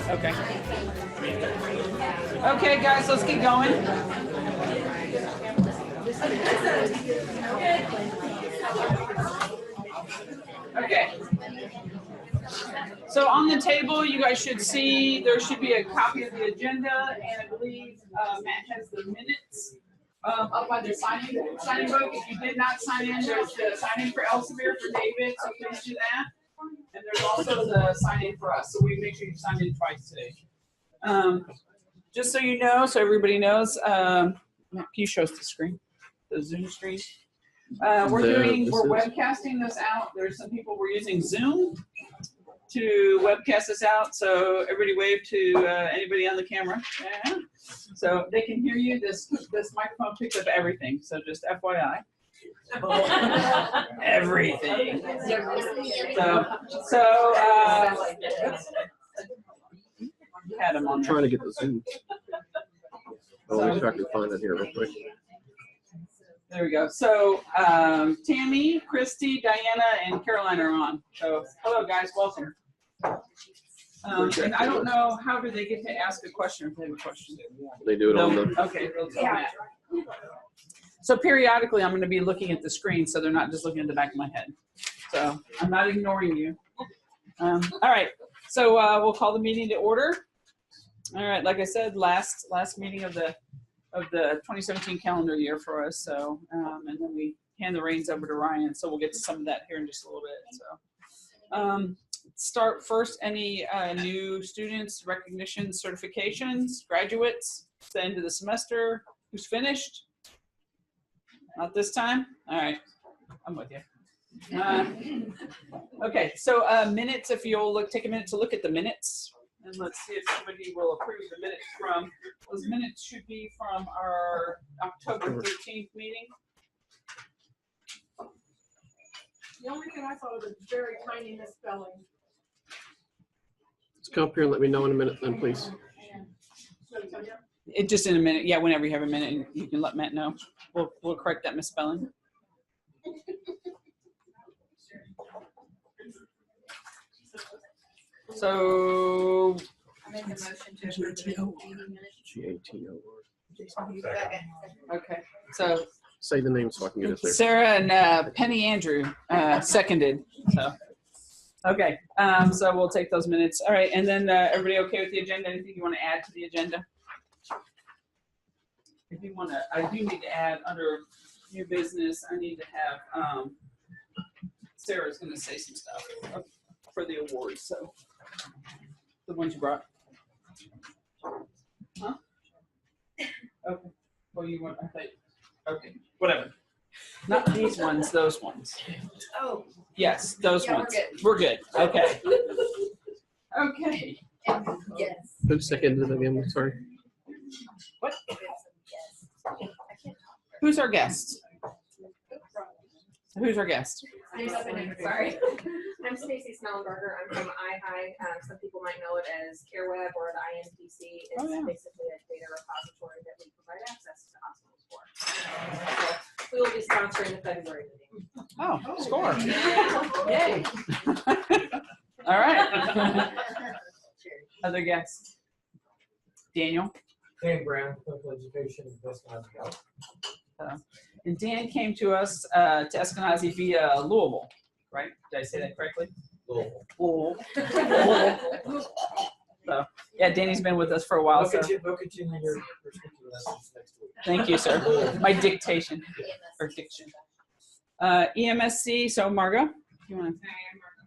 Okay. Okay, guys, let's get going. Okay. So on the table, you guys should see, there should be a copy of the agenda, and I believe Matt has the minutes up by the signing book. If you did not sign in, there's the sign in for Elsevier for David, so please do that. And there's also the sign in for us, so we make sure you sign in twice today. Just so you know, so everybody knows, Matt, can you show us the screen, the Zoom screen? We're webcasting this out. There's some people we're using Zoom to webcast this out, so everybody wave to anybody on the camera. Yeah. So they can hear you. This microphone picks up everything, so just FYI. Everything. Had him on. I'm trying to get the Zoom. Oh, let me try to find it here real quick. There we go. So Tammy, Christy, Diana, and Caroline are on. So hello, guys. Welcome. And I don't know, how do they get to ask a question if they have a question? They do it on the... Okay. Yeah. So periodically, I'm going to be looking at the screen, so they're not just looking at the back of my head. So I'm not ignoring you. All right. So we'll call the meeting to order. All right. Like I said, last meeting of the 2017 calendar year for us. So and then we hand the reins over to Ryan. So we'll get to some of that here in just a little bit. So start first. Any new students, recognitions, certifications, graduates? It's the end of the semester. Who's finished? Not this time? All right. I'm with you. Okay, so minutes, if you'll take a minute to look at the minutes, and let's see if somebody will approve the minutes from, those minutes should be from our October 13th meeting. The only thing I thought of was very tiny misspelling. Let's come up here and let me know in a minute then, please. It just in a minute. Yeah, whenever you have a minute, you can let Matt know. We'll correct that misspelling. So I make a motion to approve the meeting minutes. G-A-T-O-R. okay. So Say the name so I can get it there. Sarah and Penny Andrew seconded. So okay. So we'll take those minutes. All right. And then everybody okay with the agenda? Anything you want to add to the agenda? If you want to, I do need to add under new business. I need to have Sarah's going to say some stuff for the awards. So the ones you brought. Huh? Okay. Well, you want? I think. Okay. Whatever. Not these ones. Those ones. Oh. Yes, those Yeah, ones. we're good. We're good. Okay. Okay. Yes. Who seconded it again? Sorry. What? Yes. I can't talk. Who's our guest? Who's our guest? Sorry. I'm Stacy Snellenberger. I'm from IHI. Some people might know it as CareWeb or the INPC. It's basically a data repository that we provide access to hospitals for. So we will be sponsoring the February meeting. Oh, score. Yay. All right. Other guests? Daniel? Dan Brown, Clinical Education, Eskenazi Health. And Dan came to us to Eskenazi via Louisville, right? Did I say that correctly? Louisville. So, yeah, Danny's been with us for a while. We'll So continue your prescription lessons next week. thank you, sir. My dictation or diction. EMSC. So Margo, you want to? Hi, I'm Margo.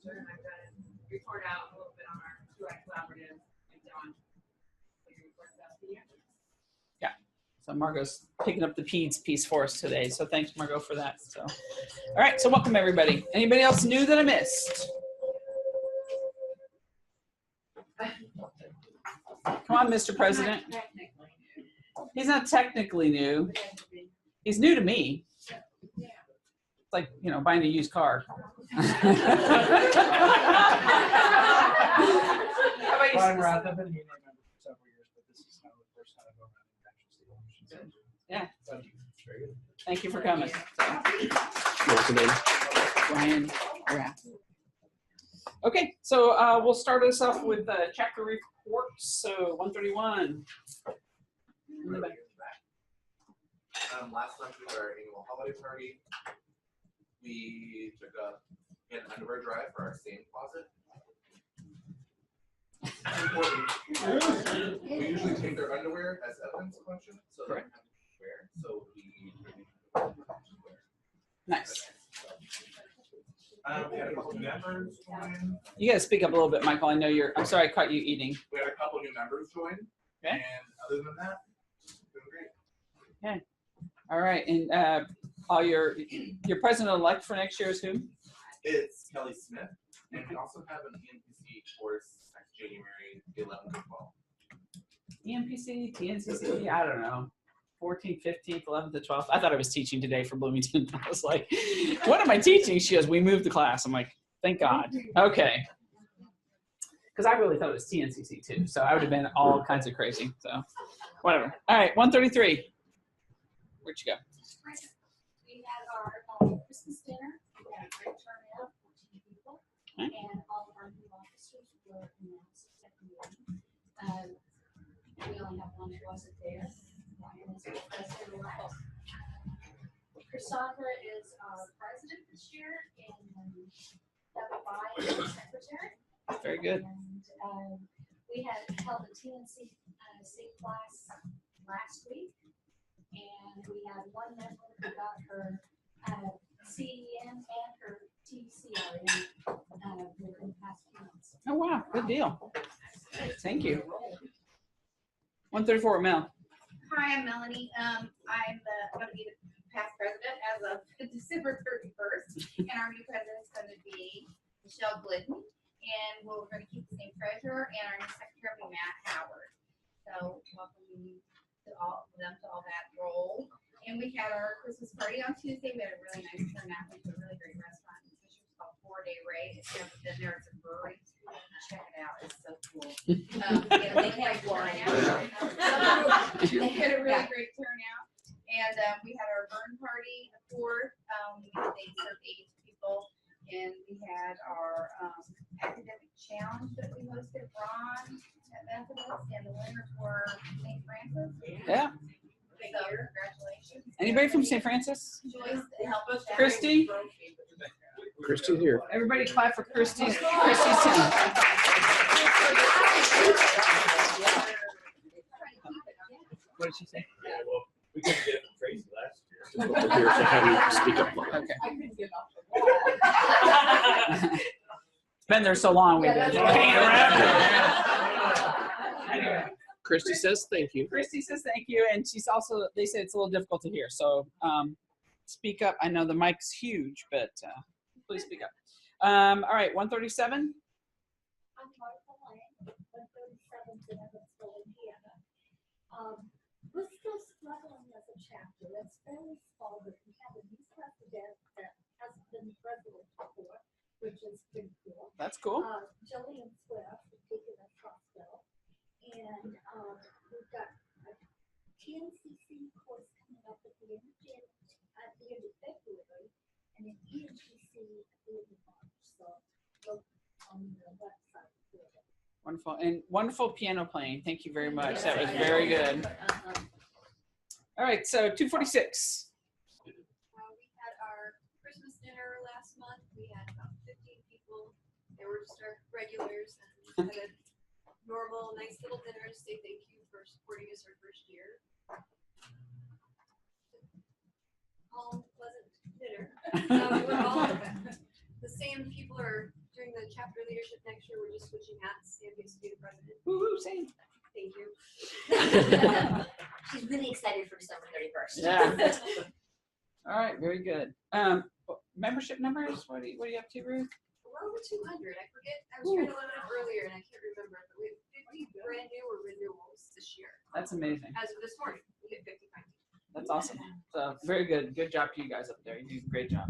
I'm going to report out a little bit on our QI collaborative and John. Yeah. So Margo's picking up the PEDS piece for us today. So thanks, Margo, for that. So, all right. So welcome everybody. Anybody else new that I missed? Come on, Mr. President. He's not technically new. He's new to me. It's like, you know, buying a used car. How about you? I've been a union member for several years, but this is kind of the first time I've gone around and actually Yeah. so, very good. Thank you for coming. What's the name? Brian Rapp. Okay, so we'll start us off with chapter reports. So 131. In the back. Last month we had our annual holiday party. We took an underwear drive for our stain closet. Important. We usually take their underwear as evidence collection, so they don't have to wear. So we Nice. we had a couple new members join. You got to speak up a little bit, Michael. I know you're. I'm sorry, I caught you eating. We had a couple new members join. Okay. And other than that, doing great. Okay. All right, and all your president-elect for next year is who? It's Kelly Smith, and we also have an ENPC course next January, the 11th and 12th. EMPC, TNCC, I don't know. 14th, 15th, 11th to 12th. I thought I was teaching today for Bloomington. I was like, what am I teaching? She goes, we moved the class. I'm like, thank God. Okay. Because I really thought it was TNCC too. So I would have been all kinds of crazy. So whatever. All right, 133. Where'd you go? We had our Christmas dinner. We had a great turnout, 14 people, and all of our new officers were announced at the meeting. We only have one who wasn't there. Ryan is the president-elect. Cassandra is our president this year, and Debbie Bai is our secretary. Very good. And we had held a TNC class last week. And we had one member who got her CEN and her TCRN within the past few months. Oh, wow. Good deal. Thank you. 134, Mel. Hi, I'm Melanie. I'm going to be the past president as of December 31st, and our new president is going to be Michelle Glidden, and we're going to keep the same treasurer, and our new secretary will be Matt Howard. So welcome to all of them to all that role. And we had our Christmas party on Tuesday. We had a really nice turnout. Went to a really great restaurant in Fisher called 4 Day Ray. If you haven't been there, it's a brewery. Check it out. It's so cool. They had wine. They had a really great turnout. And we had our burn party, the 4th. They served 80 people. And we had our academic challenge that we hosted, Ron at Methodist, and the winners were St. Francis. Yeah. So congratulations. Anybody from St. Francis? Joyce helped us. Christy? Christy's here. Everybody clap for Christy's team. What did she say? Yeah, well, we couldn't get it from Tracy last year. Just over here, so have you speak up loud. Okay. I couldn't get off the wall. It's been there so long. We've been hanging around. Anyway. Christy says thank you. Christy says thank you, and she's also, they say it's a little difficult to hear, so speak up. I know the mic's huge, but please speak up. All right, 137. I'm Martha Lang, 137 in Evansville, Indiana. We're still struggling as a chapter. It's fairly small, but we have a new president that hasn't been president before, which is pretty cool. That's cool. Jillian Swift is taking a Trustville. And we've got a TNCC course coming up at the end of February, and an ENPC at the end of March. So look on the website. Wonderful. And wonderful piano playing. Thank you very much. That was very good. All right, so 246. We had our Christmas dinner last month. We had about 15 people. They were just our regulars, and we had a normal, nice little dinner to say thank you for supporting us our first year. All pleasant dinner. We're all the same people are doing the chapter leadership next year. We're just switching hats. Sam gets to be the president. Woo-hoo, Sam. Thank you. She's really excited for December 31st. Yeah. All right, very good. Membership numbers, what are you up to, Ruth? We're over 200. I forget. I was trying to look it up earlier and I can't remember. But we have 50 brand new or renewals this year. That's amazing. As of this morning, we hit 55. That's awesome. So very good. Good job to you guys up there. You do a great job.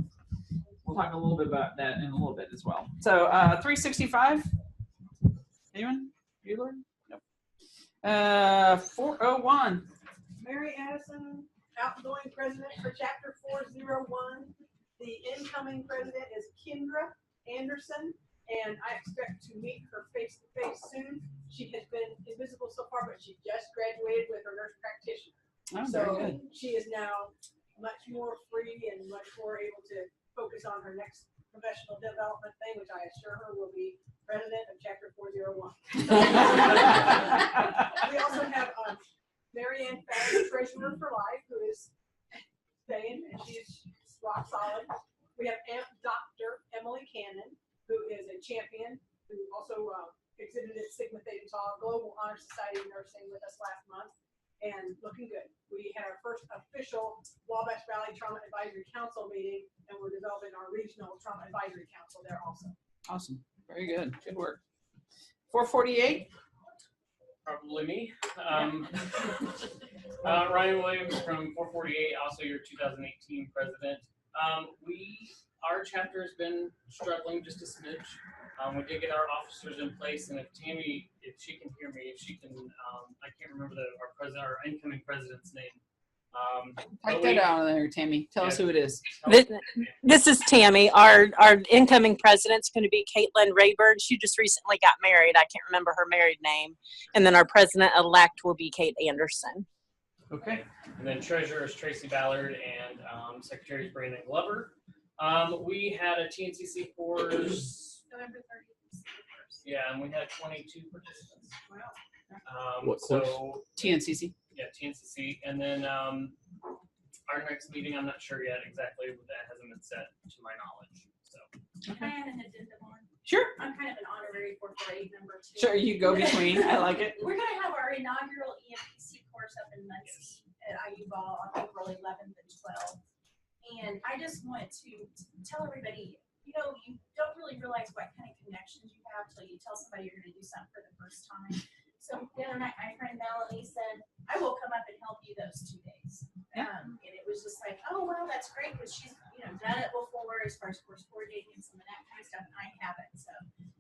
We'll talk a little bit about that in a little bit as well. So 365. Anyone? Bueller? Nope. 401. Mary Addison, outgoing president for chapter 401. The incoming president is Kendra Anderson. and I expect to meet her face to face soon. She has been invisible so far, but she just graduated with her nurse practitioner. Oh, So very good. she is now much more free and much more able to focus on her next professional development thing, which I assure her will be president of Chapter 401. We also have Mary Ann Fagg, treasurer for life, who is staying, and she's rock solid. We have Dr. Emily Cannon, who is a champion, who also exhibited Sigma Theta Tau Global Honor Society of Nursing with us last month, and looking good. We had our first official Wabash Valley Trauma Advisory Council meeting, and we're developing our regional trauma advisory council there also. Awesome. Very good. Good work. 448. Probably me. Ryan Williams from 448, also your 2018 president. Our chapter has been struggling just a smidge. We did get our officers in place, and if Tammy, if she can hear me, if she can, I can't remember our incoming president's name. Write that down there, Tammy. Tell us who it is. This is Tammy. Our incoming president's going to be Caitlin Rayburn. She just recently got married. I can't remember her married name. And then our president-elect will be Kate Anderson. Okay. And then treasurer is Tracy Ballard, and secretary is Brandon Glover. We had a TNCC course. November 30th. Yeah, and we had 22 participants. Wow. What course? So TNCC. yeah, TNCC, and then our next meeting, I'm not sure yet exactly, but that hasn't been set to my knowledge. So. Can I have an addendum on? Sure. I'm kind of an honorary 448 member too. Sure, you go between. I like it. We're going to have our inaugural EMPC course up in Muncie at IU Ball on April 11th and 12th. And I just want to tell everybody, you know, you don't really realize what kind of connections you have till you tell somebody you're going to do something for the first time. So the other night, my friend Melanie said, I will come up and help you those 2 days. And it was just like, oh, well, that's great, because she's, you know, done it before as far as course coordinating and some of that kind of stuff, and I haven't. So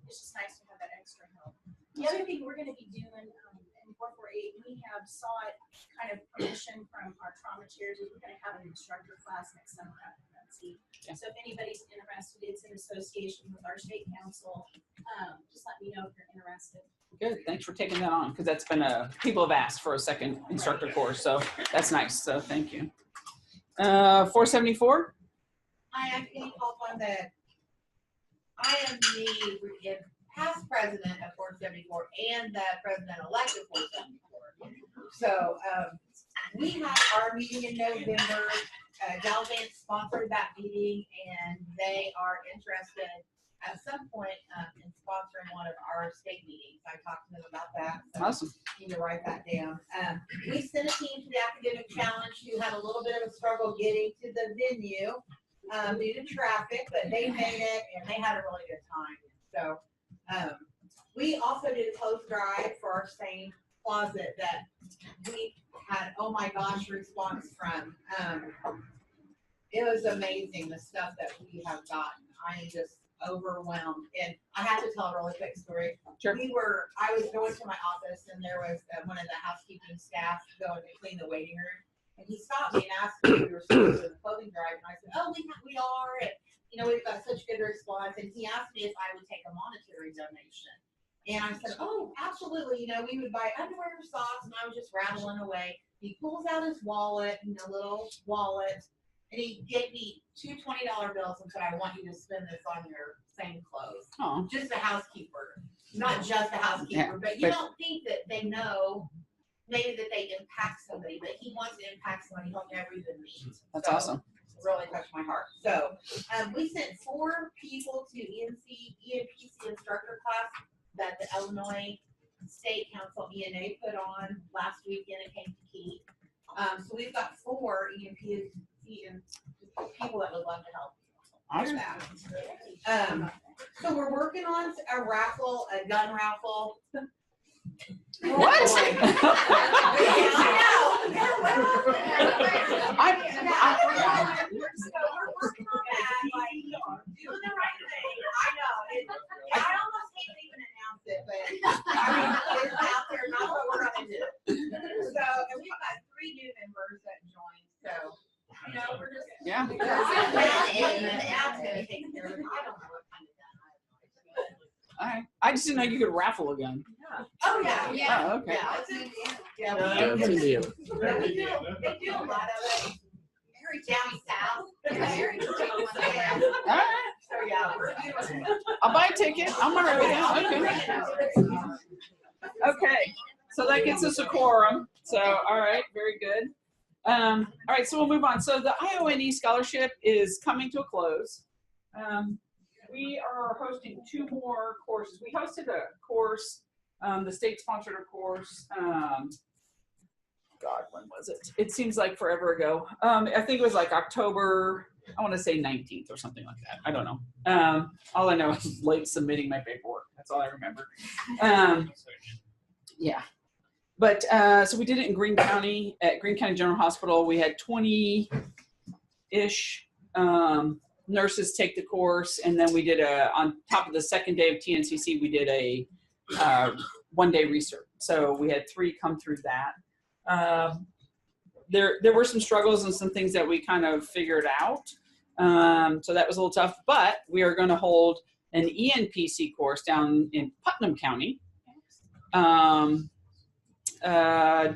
it's just nice to have that extra help. The other thing we're going to be doing in 448, we have sought kind of permission from our trauma chairs. We're going to have an instructor class next summer at Muncie. So if anybody's interested, it's in association with our state council. Just let me know if you're interested. Good. Thanks for taking that on, because that's been people have asked for a second instructor course, so that's nice. So thank you. 474. Hi, I'm Penny Colton. I am the past president of 474 and the president-elect of 474. So we had our meeting in November. Galvin sponsored that meeting, and they are interested at some point in sponsoring one of our state meetings. I talked to them about that. So awesome. You need to write that down. We sent a team to the academic challenge who had a little bit of a struggle getting to the venue due to traffic, but they made it and they had a really good time. So we also did a clothes drive for our same closet that we had, oh my gosh, response from. It was amazing, the stuff that we have gotten. I am just overwhelmed. And I have to tell a really quick story. Sure. I was going to my office, and there was one of the housekeeping staff going to clean the waiting room. And he stopped me and asked me if we were still doing the clothing drive. And I said, oh, we are. And, you know, we've got such good response. And he asked me if I would take a monetary donation. And I said, oh, absolutely. You know, we would buy underwear or socks. And I was just rattling away. He pulls out his wallet, a little wallet. And he gave me two $20 bills and said, I want you to spend this on your same clothes. Oh. Just a housekeeper. Not just a housekeeper, but you don't think that they know maybe that they impact somebody, but he wants to impact somebody he'll never even meet. That's awesome. Really touched my heart. So we sent 4 people to EMPC instructor class that the Illinois State Council ENA put on last weekend in Kankakee. So we've got 4 EMPC people that would love to help. Awesome. So we're working on a raffle, a gun raffle. What? I almost can't even announce it, but I mean, it's out there, not what we're gonna do. So, and we've got 3 new members that joined, so, you know, we're just. Yeah. Now it's gonna take care of it. I don't know what kind of gun I have. I just didn't know you could raffle a gun. Oh, yeah, yeah. Oh, okay. Yeah, it's in, yeah. Yeah, it's Indiana. They do a lot of it. Very down south. Yeah, very down south. All right. So, yeah, we're doing it. I'll buy a ticket. I'll mark it down. Okay. Okay. So that gets us a quorum. So, all right, very good. All right, so we'll move on. So the IONE scholarship is coming to a close. We are hosting 2 more courses. We hosted a course, the state sponsored a course. God, when was it? It seems like forever ago. I think it was like October, I want to say 19th or something like that. I don't know. All I know is late submitting my paperwork. That's all I remember. Yeah. But so we did it in Greene County, at Greene County General Hospital. We had 20-ish nurses take the course, and then we did on top of the second day of TNCC, we did a 1-day research. So we had 3 come through that. There were some struggles and some things that we kind of figured out. So that was a little tough, but we are going to hold an ENPC course down in Putnam County.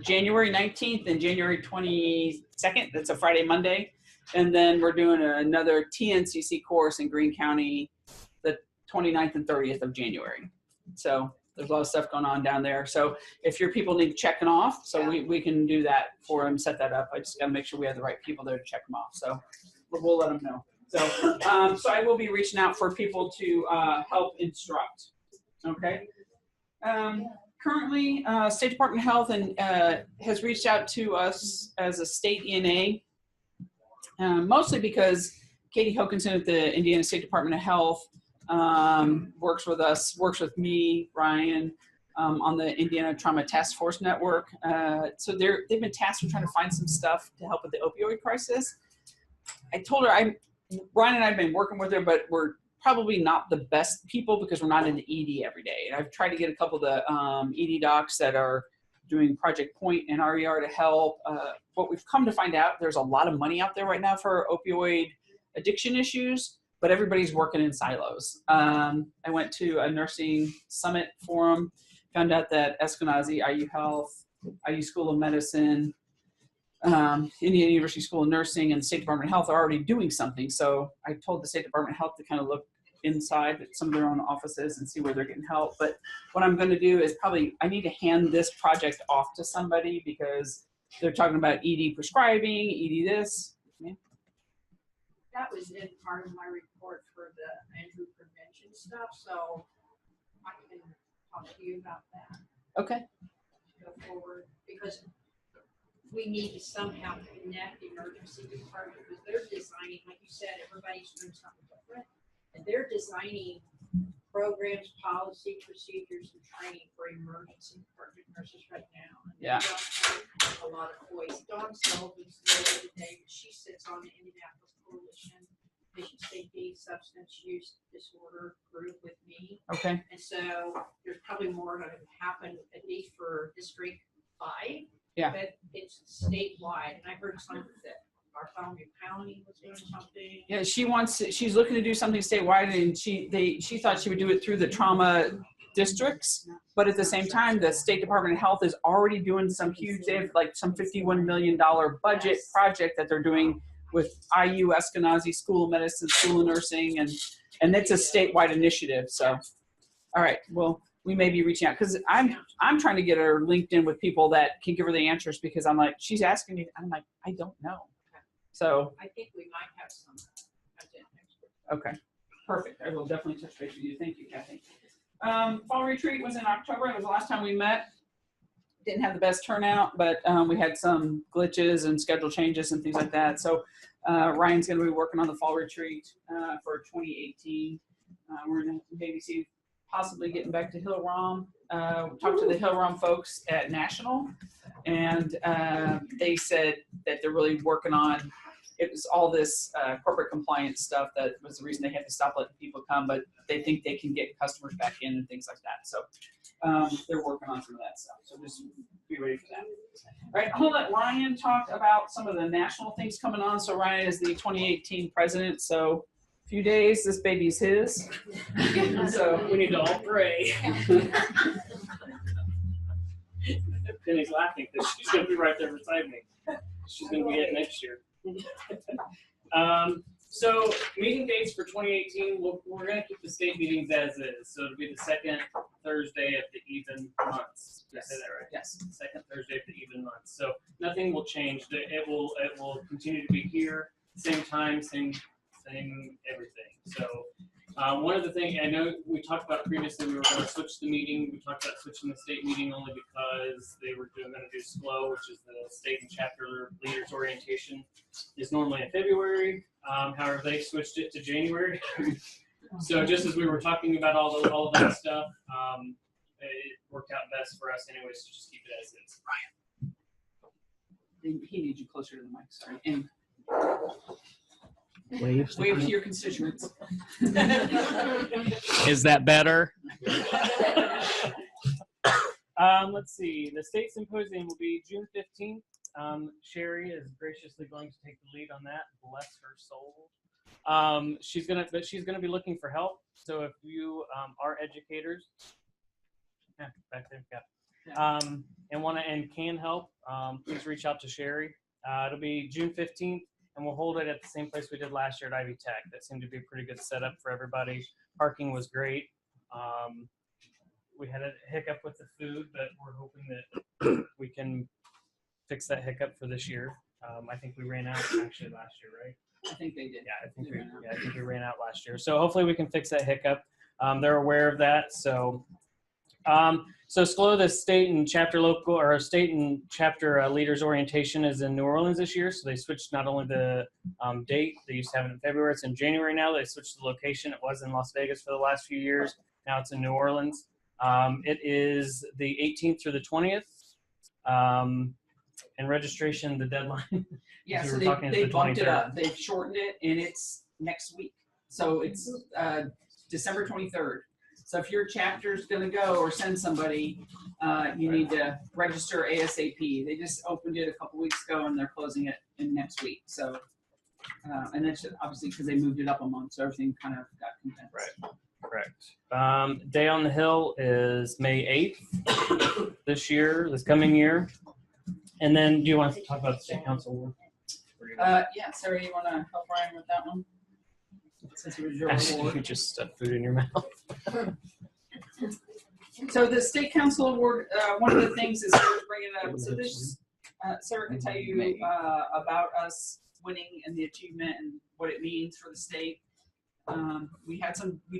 January 19th and January 22nd. That's a Friday, Monday. And then we're doing another TNCC course in Greene County the 29th and 30th of January. So there's a lot of stuff going on down there. So if your people need checking off, so we can do that for them, set that up. I just got to make sure we have the right people there to check them off. So we'll let them know. So, so I will be reaching out for people to help instruct. Okay. Currently, State Department of Health has reached out to us as a state ENA, mostly because Katie Hokinson at the Indiana State Department of Health works with us, works with me, Ryan, on the Indiana Trauma Task Force Network. So they've been tasked with trying to find some stuff to help with the opioid crisis. I told her, Ryan and I have been working with her, but we're probably not the best people because we're not in the ED every day. And I've tried to get a couple of the ED docs that are doing Project Point and RER to help. What we've come to find out, there's a lot of money out there right now for opioid addiction issues, but everybody's working in silos. I went to a nursing summit forum, found out that Eskenazi, IU Health, IU School of Medicine, Indiana University School of Nursing, and the State Department of Health are already doing something. So I told the State Department of Health to kind of look inside at some of their own offices and see where they're getting help. But what I'm going to do is I need to hand this project off to somebody because they're talking about ED prescribing, ED this. Yeah. That was in part of my report for the Andrew prevention stuff, so I can talk to you about that. Okay. Go forward, because we need to somehow connect the emergency department, because they're designing, like you said, everybody's doing something different, and they're designing programs, policy, procedures, and training for emergency department nurses right now. And Yeah. they don't have a lot of voice. Dawn Sullivan's there today, but she sits on the Indianapolis Coalition Patient Safety Substance Use Disorder group with me. Okay. And so there's probably more going to happen, at least for District 5. Yeah. But it's statewide, and I heard something that Bartholomew County was doing something. Yeah, she's looking to do something statewide, and she thought she would do it through the trauma districts, but at the same time, the State Department of Health is already doing some huge, they have like some $51 million budget project that they're doing with IU Eskenazi School of Medicine, School of Nursing, and it's a statewide initiative. So, all right, well, we may be reaching out because I'm trying to get her linked in with people that can give her the answers, because I'm like, she's asking me, I'm like, I don't know. So I think we might have some content next week. okay, perfect. I will definitely touch base with you. Thank you, Kathy. Fall retreat was in October. It was the last time we met. Didn't have the best turnout, but we had some glitches and schedule changes and things like that. So Ryan's going to be working on the fall retreat for 2018. We're going to maybe see possibly getting back to Hill-Rom. Talked to the Hill-Rom folks at National, and they said that they're really working on, it was all this corporate compliance stuff that was the reason they had to stop letting people come, but they think they can get customers back in and things like that. So they're working on some of that stuff. So just be ready for that. All right, I'm gonna let Ryan talk about some of the national things coming on. So Ryan is the 2018 president. So Few days, this baby's his. So we need to all pray. Penny's laughing because she's going to be right there beside me. She's going to be it next year. So meeting dates for 2018, we're going to keep the state meetings as is. So it'll be the second Thursday of the even months. Did I say that right? Yes. Second Thursday of the even months. So nothing will change. It will continue to be here, same time, same everything. So one of the things I know we talked about previously, we were going to switch the meeting. We talked about switching the state meeting only because they were going to do SLO, which is the state and chapter leaders orientation, is normally in February. However, they switched it to January. So just as we were talking about all of that stuff, it worked out best for us anyways to just keep it as is. Ryan. He needs you closer to the mic, sorry. And Wave to your constituents. Is that better? Let's see. The state symposium will be June 15th. Sherry is graciously going to take the lead on that. Bless her soul. She's gonna be looking for help. So if you are educators, back there, and can help, please reach out to Sherry. It'll be June 15th. And we'll hold it at the same place we did last year at Ivy Tech. That seemed to be a pretty good setup for everybody. Parking was great. We had a hiccup with the food, but we're hoping that we can fix that hiccup for this year. I think we ran out actually last year, right? I think they did. I think we ran out last year. So hopefully we can fix that hiccup. They're aware of that. So SLO, the state and chapter leaders orientation is in New Orleans this year. So they switched not only the date, they used to have it in February, it's in January now. They switched the location. It was in Las Vegas for the last few years. Now it's in New Orleans. It is the 18th through the 20th. And registration, the deadline. Yeah, so they bumped it up. They've shortened it, and it's next week. So it's December 23rd. So if your chapter's going to go or send somebody, you need to register ASAP. They just opened it a couple weeks ago, and they're closing it in next week. So, and that's obviously because they moved it up a month, so everything kind of got condensed. Right. Correct. Day on the Hill is May 8th this coming year. And then, do you want to talk about the state council? Yeah, Sarah, you want to help Ryan with that one? Since it was your award. You just stuff food in your mouth. So the state council award, one of the things is Sarah's bringing it up. So this, Sarah can tell you about us winning and the achievement and what it means for the state. We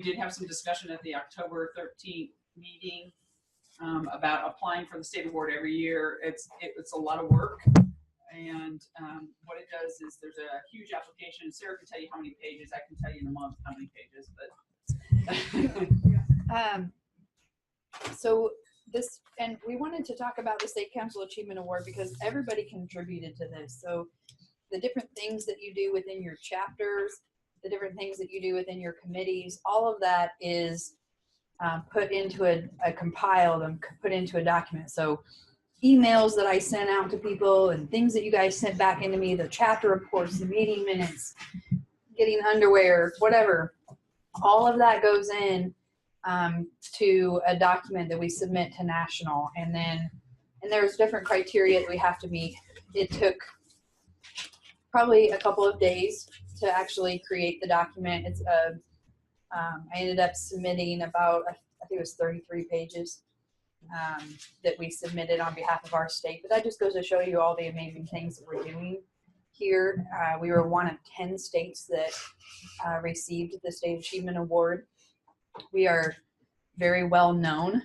did have some discussion at the October 13th meeting about applying for the state award every year. It's a lot of work. And what it does is there's a huge application. Sarah can tell you how many pages. I can tell you in a month how many pages, but so this, and we wanted to talk about the State Council Achievement Award because everybody contributed to this. So the different things that you do within your chapters, the different things that you do within your committees, all of that is put into compiled and put into a document. So emails that I sent out to people and things that you guys sent back into me, the chapter reports, the meeting minutes, getting underwear, whatever, all of that goes in to a document that we submit to national. And there's different criteria that we have to meet. It took probably a couple of days to actually create the document. It's I ended up submitting about, I think it was 33 pages that we submitted on behalf of our state. But that just goes to show you all the amazing things that we're doing here. We were one of 10 states that received the State Achievement Award. We are very well known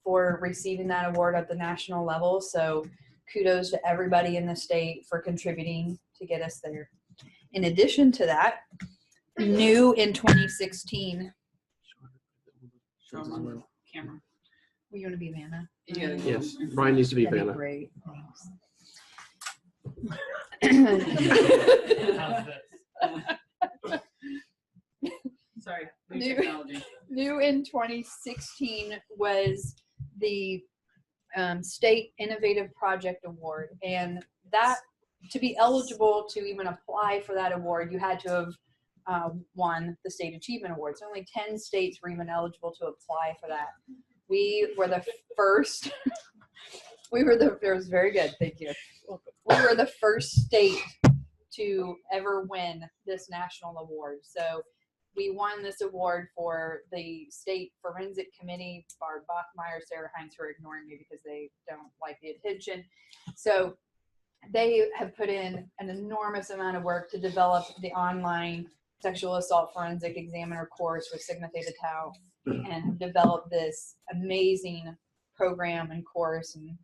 for receiving that award at the national level. So kudos to everybody in the state for contributing to get us there. In addition to that, new in 2016. show them on the camera. Well, you want to be Vanna? Yeah. Yes, Brian needs to be That'd Vanna. Great. Sorry, new technology. New in 2016 was the State Innovative Project Award, and that, to be eligible to even apply for that award, you had to have won the State Achievement Awards. Only 10 states were even eligible to apply for that. We were the first. It was very good. Thank you. We were the first state to ever win this national award. So we won this award for the State Forensic Committee, Barb Bachmeyer, Sarah Hines, who are ignoring me because they don't like the attention. So they have put in an enormous amount of work to develop the online sexual assault forensic examiner course with Sigma Theta Tau, and have developed this amazing program and course. And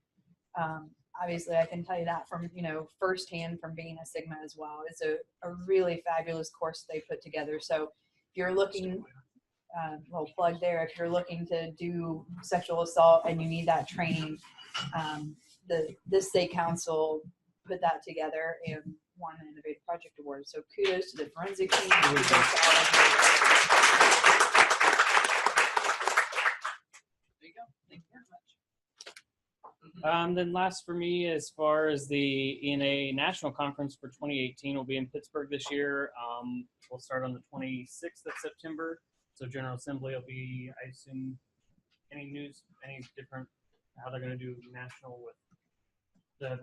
obviously I can tell you that from, firsthand from being a Sigma as well. It's a really fabulous course they put together. So if you're looking, little plug there, if you're looking to do sexual assault and you need that training, this state council put that together and won an Innovative Project Award. So kudos to the forensic team. Kudos to all of you. There you go. Thank you very much. Then last for me, as far as the INENA National Conference for 2018 will be in Pittsburgh this year. We'll start on the 26th of September. So General Assembly will be, I assume, any different, how they're going to do national with the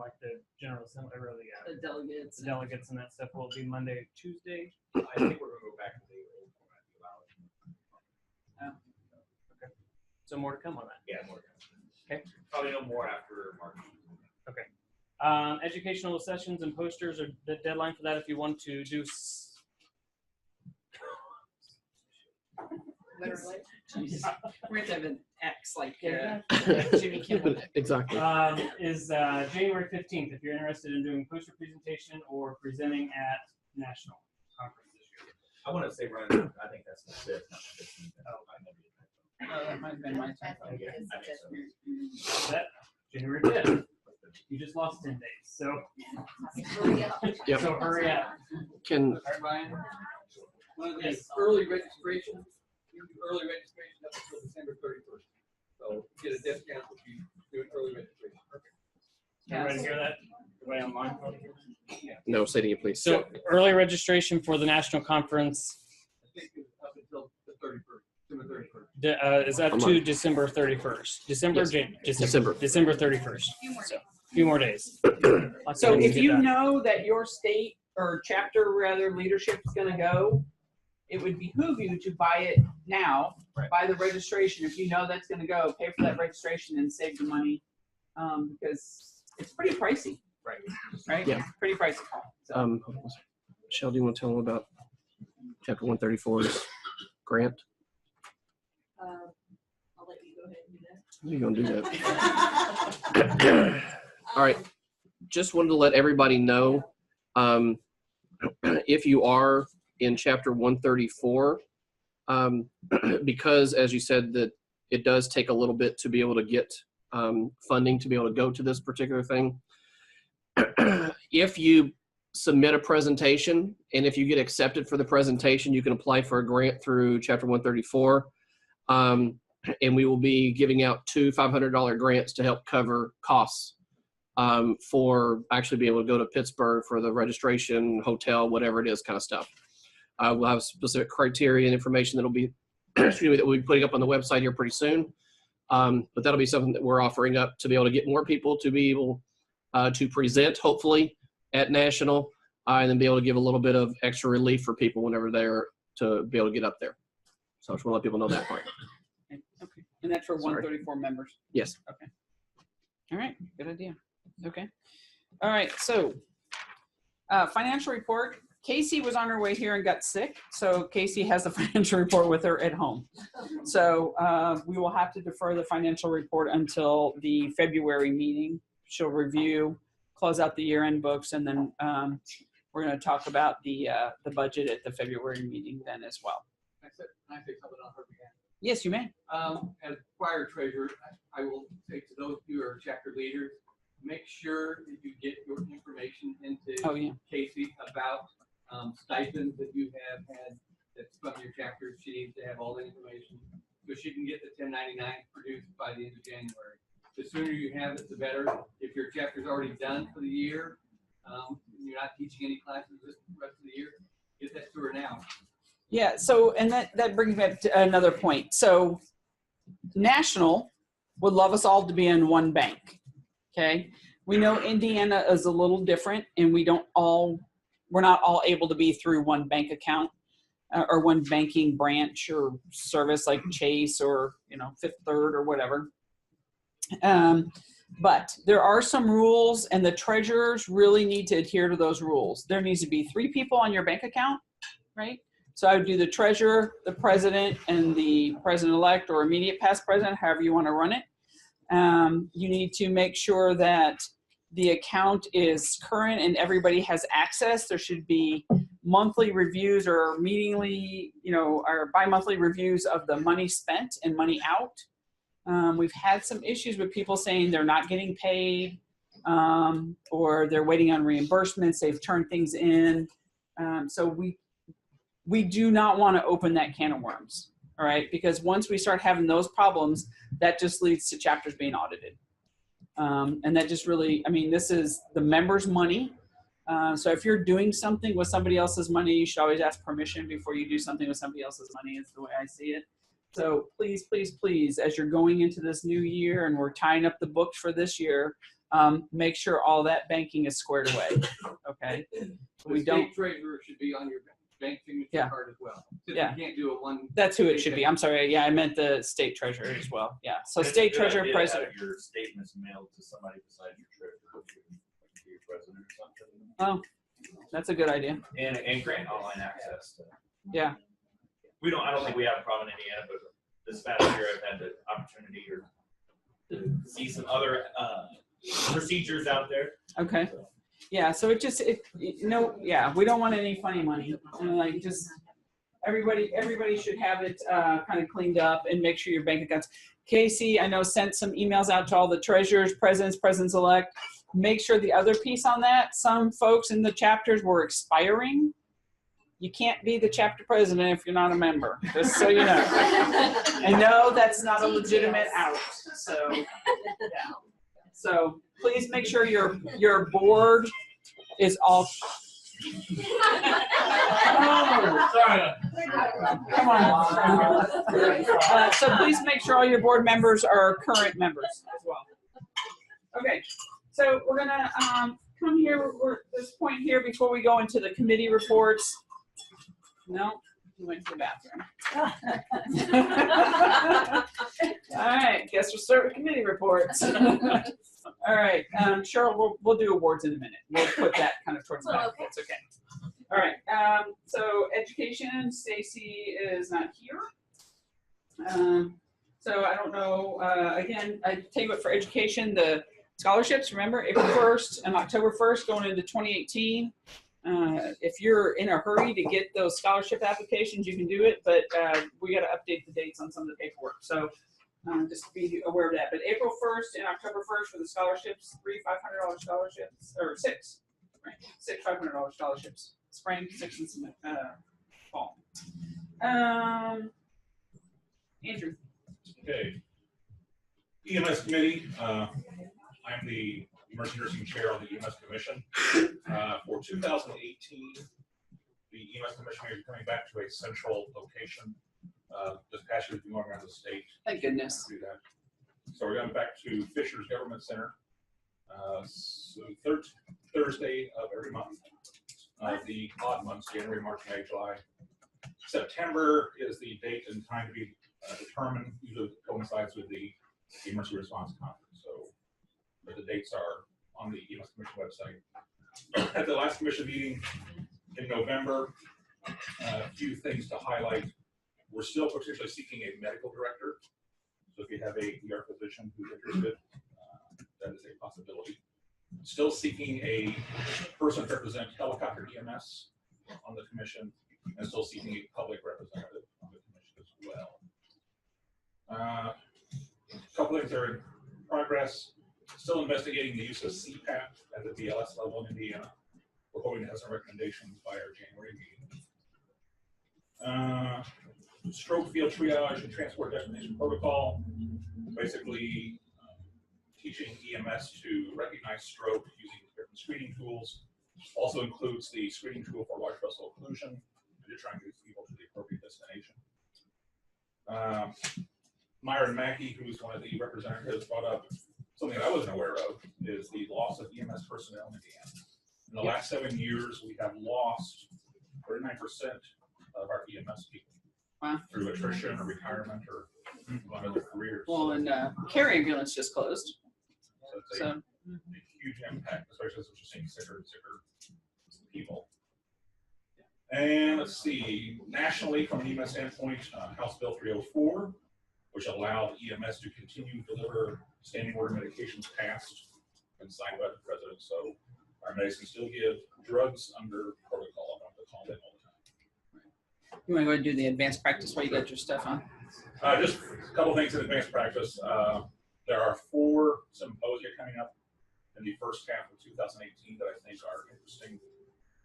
General Assembly or The delegates. the delegates and that stuff will be Monday, Tuesday. I think we're gonna go back to the old format to allow it. Okay. So more to come on that. Yeah, more. Okay. Probably no more after March. Okay. Educational sessions and posters are the deadline for that if you want to do. Literally. We're going to have an X like Jimmy Kimmel. Exactly. Is January 15th if you're interested in doing poster presentation or presenting at national conference this year. I want to say, Ryan, I think that's the fifth, not the 15th. Oh, that might have been my time. Yeah, I think so. That January 5th. You just lost 10 days, so Yep. so hurry up. Can All right, Ryan. One of the Yes. early registration, you can do early registration up until December 31st. So get a discount if you do an early registration. Everybody hear that? Everybody online? no, say it again, please. So early registration for the national conference I think it's up until the 31st, December 31st. is up to December 31st. December 31st. So a few more days. So if you know that your state or chapter rather leadership is going to go, it would behoove you to buy it now, buy the registration. If you know that's going to go, pay for that registration and save the money because it's pretty pricey. Right? Yeah. Pretty pricey. So. Michelle, do you want to tell them about Chapter 134's grant? I'll let you go ahead and do that. You're going to do that. All right. Just wanted to let everybody know, if you are in Chapter 134, because as you said, that it does take a little bit to be able to get funding to be able to go to this particular thing. If you submit a presentation and if you get accepted for the presentation, you can apply for a grant through Chapter 134. And we will be giving out 2 $500 grants to help cover costs for actually being able to go to Pittsburgh for the registration, hotel, whatever it is kind of stuff. We'll have specific criteria and information that'll be, that we'll be putting up on the website here pretty soon. But that'll be something that we're offering up to be able to get more people to be able to present, hopefully, at national, and then be able to give a little bit of extra relief for people whenever they're to be able to get up there. So I just want to let people know that part. Okay. And that's for 134 members. Yes. Okay. All right. Good idea. Okay. All right. So financial report. Casey was on her way here and got sick. So Casey has the financial report with her at home. So we will have to defer the financial report until the February meeting. She'll review, close out the year-end books, and then we're going to talk about the budget at the February meeting then as well. Can I say something on her behalf? Yes, you may. As choir treasurer, I will say to those who are chapter leaders, make sure that you get your information into Casey about stipends that you have had that's from your chapter. She needs to have all the information so she can get the 1099 produced by the end of January. The sooner you have it, the better. If your chapter's already done for the year, you're not teaching any classes the rest of the year, get that to her now Yeah, so, and that brings me up to another point. So National would love us all to be in one bank, okay? We know Indiana is a little different, and we're not all able to be through one bank account or one banking branch or service like Chase or, Fifth Third or whatever. But there are some rules, and the treasurers really need to adhere to those rules. There needs to be 3 people on your bank account, right? So I would do the treasurer, the president, and the president-elect or immediate past president, however you want to run it. You need to make sure that the account is current and everybody has access. There should be monthly reviews or or bi-monthly reviews of the money spent and money out. We've had some issues with people saying they're not getting paid or they're waiting on reimbursements. They've turned things in. So we do not want to open that can of worms, all right? Because once we start having those problems, that just leads to chapters being audited. And that just really, this is the members' money. So if you're doing something with somebody else's money, you should always ask permission before you do something with somebody else's money. Is the way I see it. So please, please, please, as you're going into this new year and we're tying up the books for this year, make sure all that banking is squared away, okay? The state treasurer should be on your bank signature card as well. Since Yeah. you can't do it one. That's who it should be. I'm sorry. Yeah, I meant the state treasurer as well. Yeah. So state treasurer, president. Your statements mailed to somebody besides your treasurer, your president or something. Oh, that's a good idea. And grant online access. Yeah. I don't think we have a problem in Indiana, but this past year I've had the opportunity to see some other procedures out there. Okay. Yeah. So we don't want any funny money. Just everybody should have it kind of cleaned up and make sure your bank accounts. Casey, I know, sent some emails out to all the treasurers, presidents-elect. Make sure the other piece on that, some folks in the chapters were expiring. You can't be the chapter president if you're not a member, just so you know. And no, that's not a legitimate out. So, yeah. So please make sure your board is all. Oh, sorry. Come on. So please make sure all your board members are current members as well. Okay, so we're gonna come here. We're at this point here before we go into the committee reports. No, he went to the bathroom. All right, guess we'll start with committee reports. All right, Cheryl, we'll do awards in a minute. We'll put that kind of towards the back. That's okay. All right, so education, Stacy is not here. So I don't know, again, I tell you what, for education, the scholarships, remember, April 1st and October 1st going into 2018. If you're in a hurry to get those scholarship applications, you can do it, but we got to update the dates on some of the paperwork. So just be aware of that. But April 1st and October 1st for the scholarships, 3 $500 scholarships, or 6, right? 6 $500 scholarships, spring, 6 and fall. Andrew. Okay. EMS committee. I'm the emergency nursing chair on the EMS commission. For 2018, the EMS commission is coming back to a central location. This past year, we've been going around the state. Thank goodness. Do that. So we're going back to Fisher's Government Center. So third Thursday of every month. The odd months, January, March, May, July. September is the date and time to be determined. Usually coincides with the emergency response conference. So the dates are on the EMS Commission website. At the last commission meeting in November, a few things to highlight. We're still potentially seeking a medical director. So if you have a ER physician who's interested, that is a possibility. Still seeking a person to represent helicopter EMS on the commission, and still seeking a public representative on the commission as well. A couple things are in progress. Still investigating the use of CPAP at the BLS level in Indiana. We're hoping to have some recommendations by our January meeting. Stroke field triage and transport destination protocol. Basically, teaching EMS to recognize stroke using different screening tools. Also includes the screening tool for large vessel occlusion to try and get people to the appropriate destination. Myron Mackey, who's one of the representatives, brought up something I wasn't aware of, is the loss of EMS personnel in Indiana. In the last 7 years, we have lost 39% of our EMS people. Wow. Through attrition or retirement or one of their careers. Well, and care ambulance just closed. So it's a huge impact, especially as we're seeing sicker and sicker people. And let's see, nationally, from an EMS standpoint, House Bill 304, which allowed EMS to continue to deliver standing order medications passed and signed by the president. So our medicine still give drugs under protocol. I don't have to call them all the time. You want to go ahead and do the advanced practice while you got your stuff on? Just a couple things in advanced practice. There are 4 symposia coming up in the first half of 2018 that I think are interesting.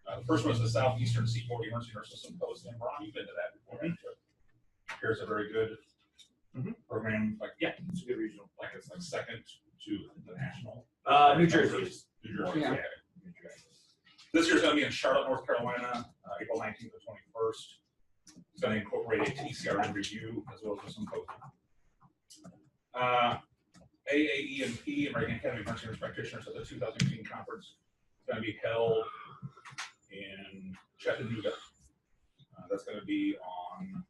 The first one is the Southeastern Seaboard Emergency Nurses Symposium. Ron, you've been to that before. Here's a very good program. Like, yeah, it's a good regional. Like, it's like second to the national. New Jersey. New Jersey. Yeah. Yeah. This year's going to be in Charlotte, North Carolina, April 19th to 21st. It's going to incorporate a TCRN review as well as a symposium. AAEMP, American Academy of Emergency Nurse Practitioners, at the 2018 conference. It's going to be held in Chattanooga. That's going to be on,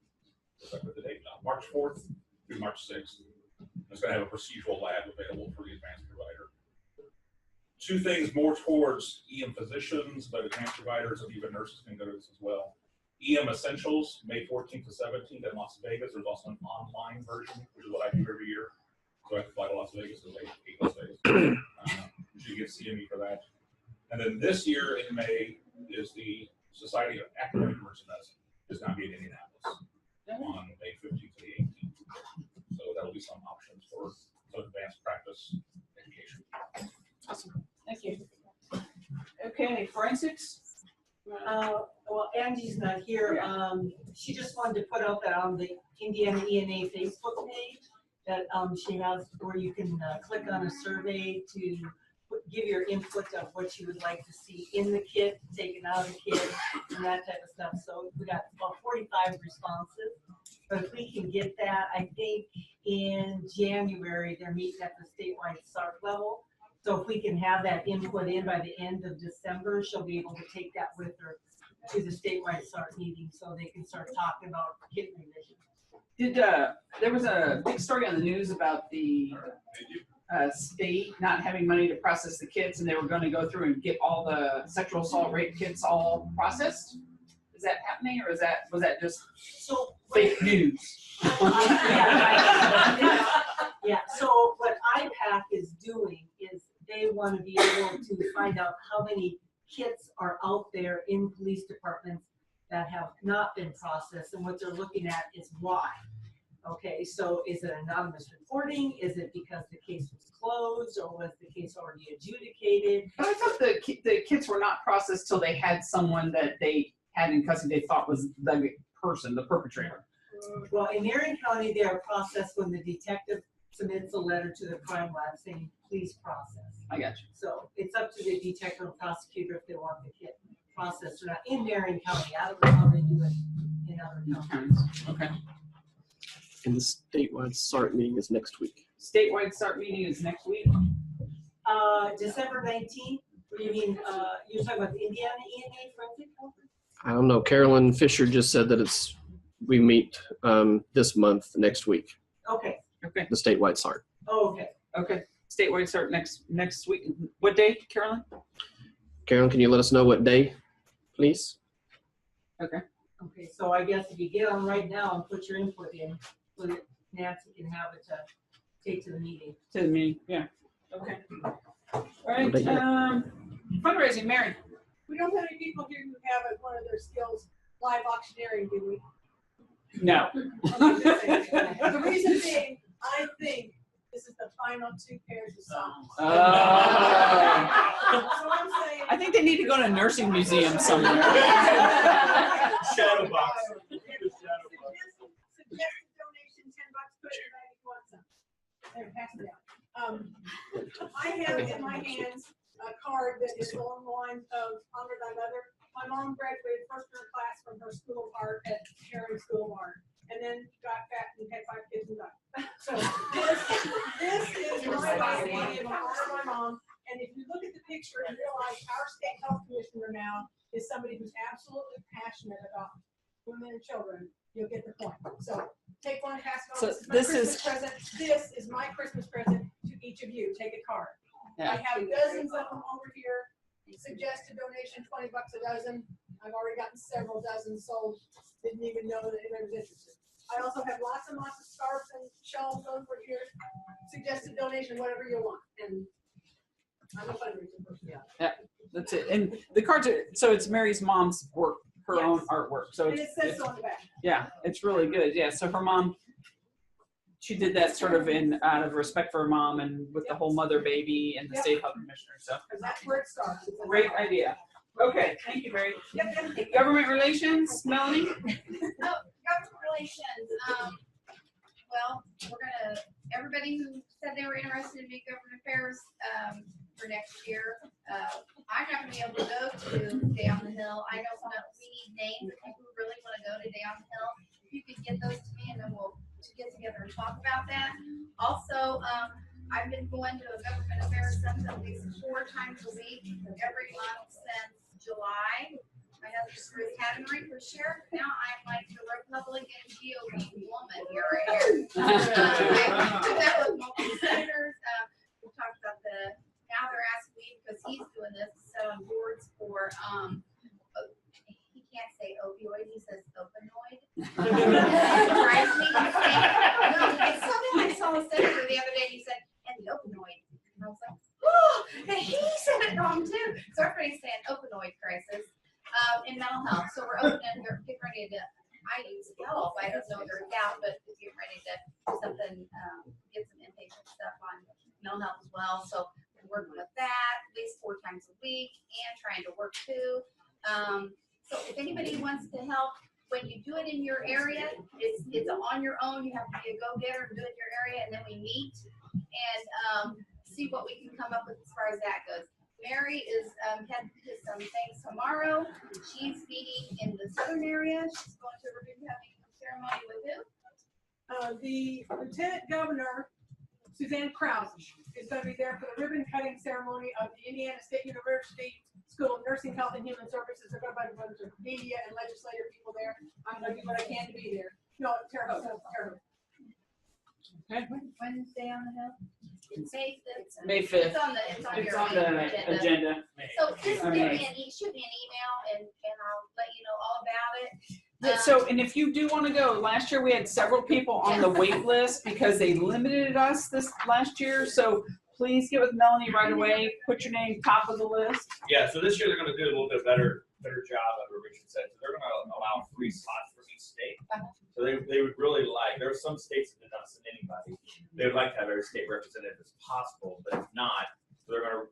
what's up with the date now? March 4th through March 6th. It's going to have a procedural lab available for the advanced provider. 2 things more towards EM physicians, but advanced providers and even nurses can go to this as well. EM Essentials, May 14th to 17th in Las Vegas. There's also an online version, which is what I do every year. So I have to fly to Las Vegas to hate Las Vegas. You should get CME for that. And then this year in May is the Society of Academic Emergency Medicine. It's going to be in Indianapolis on May 15th to the 18th. So that'll be some options for some advanced practice education. Awesome. Thank you. Okay, forensics. Well, Angie's not here. She just wanted to put out that on the Indiana ENA Facebook page that she has where you can click on a survey to give your input of what you would like to see in the kit, taken out of the kit, and that type of stuff. So we got about 45 responses. But if we can get that, I think in January they're meeting at the statewide SART level. So if we can have that input in by the end of December, she'll be able to take that with her to the statewide SART meeting so they can start talking about kit revision. There was a big story on the news about the state not having money to process the kits, and they were going to go through and get all the sexual assault rape kits all processed. Is that happening, or was that just fake news? Yeah. So what IPAC is doing is they want to be able to find out how many kits are out there in police departments that have not been processed, and what they're looking at is why. Okay, so is it anonymous reporting? Is it because the case was closed, or was the case already adjudicated? But I thought the kits were not processed till they had someone that they had in custody they thought was the person, the perpetrator. Well, in Marion County, they are processed when the detective submits a letter to the crime lab saying, please process. I got you. So it's up to the detective and prosecutor if they want the kit processed or not in Marion County. I don't know how they do it in other counties. Okay. And the statewide SART meeting is next week. Statewide SART meeting is next week? December 19th. What do you mean? You're talking about the Indiana ENA Forensic Conference? I don't know. Carolyn Fisher just said that we meet this month, next week. Okay. Okay. The statewide SART. Oh, okay. Okay. Statewide SART next week. What day, Carolyn? Carolyn, can you let us know what day, please? Okay. Okay. So I guess if you get on right now and put your input in, so that Nancy can have it to take to the meeting. To the meeting, yeah. Okay. All right. Fundraising, Mary. We don't have any people here who have as one of their skills live auctioneering, do we? No. The reason being, I think this is the final 2 pairs of socks. So I'm saying, I think they need to go to a nursing museum somewhere. Shadow box. Suggested donation, $10, put it in your bag if you want some. There, pass it out. I have in my hands a card that is along the lines of honor thy mother, My mom graduated first in her class from her school of art at Sharon School of Art, and then got fat and had 5 kids and died. So this is my way of being my mom. And if you look at the picture and realize our state health commissioner now is somebody who's absolutely passionate about women and children, you'll get the point. So take one and pass it on. So This is my Christmas present. This is my Christmas present to each of you. Take a card. Yeah. I have dozens of them over here. Suggested donation, $20 a dozen. I've already gotten several dozen sold. Didn't even know that anybody was interested. I also have lots and lots of scarves and shawls over here. Suggested donation, whatever you want. And I'm a fundraiser person. Yeah, that's it. And the cards are, so it's Mary's mom's work, her own artwork. So And it says so on the back. yeah, it's really good. Yeah, so her mom, she did that sort of in out of respect for her mom and with the whole mother baby and the state health commissioner. So that's where it starts. Great idea. Okay, thank you, Mary. Government relations, Melanie. Government relations, well, we're gonna, everybody who said they were interested in big government affairs, for next year, I'm not gonna be able to go to Day on the Hill. I don't wanna, we need names of people who really wanna go to Day on the Hill. If you could get those to me and then we'll get together and talk about that. Also, I've been going to a government affairs summit at least 4 times a week, every month since July. My husband Chris had him for sheriff. Now I'm like the Republican GOP woman here. That was multiple senators. We talked about now they're asking me because he's doing this, so on boards for, he can't say opioid, he says opioid. Drives me insane. No, it's something I saw a senator the other day, and he said, and the opioid. And I was like, oh, and he said it wrong too. So everybody's saying opioid crisis. In mental health, so we're opening, we're getting ready to, I use help, I don't know they're out, but we're getting ready to do something, get some inpatient stuff on mental health as well, so we're working with that at least 4 times a week and trying to work too. So if anybody wants to help, when you do it in your area, it's on your own, you have to be a go-getter and do it in your area, and then we meet and see what we can come up with as far as that goes. Mary is heading to some things tomorrow. She's meeting in the southern area. She's going to a ribbon cutting ceremony with who? The Lieutenant Governor, Suzanne Krause, is going to be there for the ribbon cutting ceremony of the Indiana State University School of Nursing, Health, and Human Services. They're going to have a bunch of media and legislative people there. I'm going to do what I can to be there. No, terrible, terrible. Okay. Wednesday on the Hill. May 5th. It's on It's your on the agenda. So just shoot me an email and I'll let you know all about it. Yeah, so, and if you do want to go, last year we had several people on the wait list because they limited us this last year. So please get with Melanie right away. Put your name top of the list. Yeah, so this year they're going to do a little bit better job of what Richard said. So they're going to allow 3 slots for each state. So they would really like, there are some states that did not send anybody. They would like to have every state represented as possible, but if not, so they're going to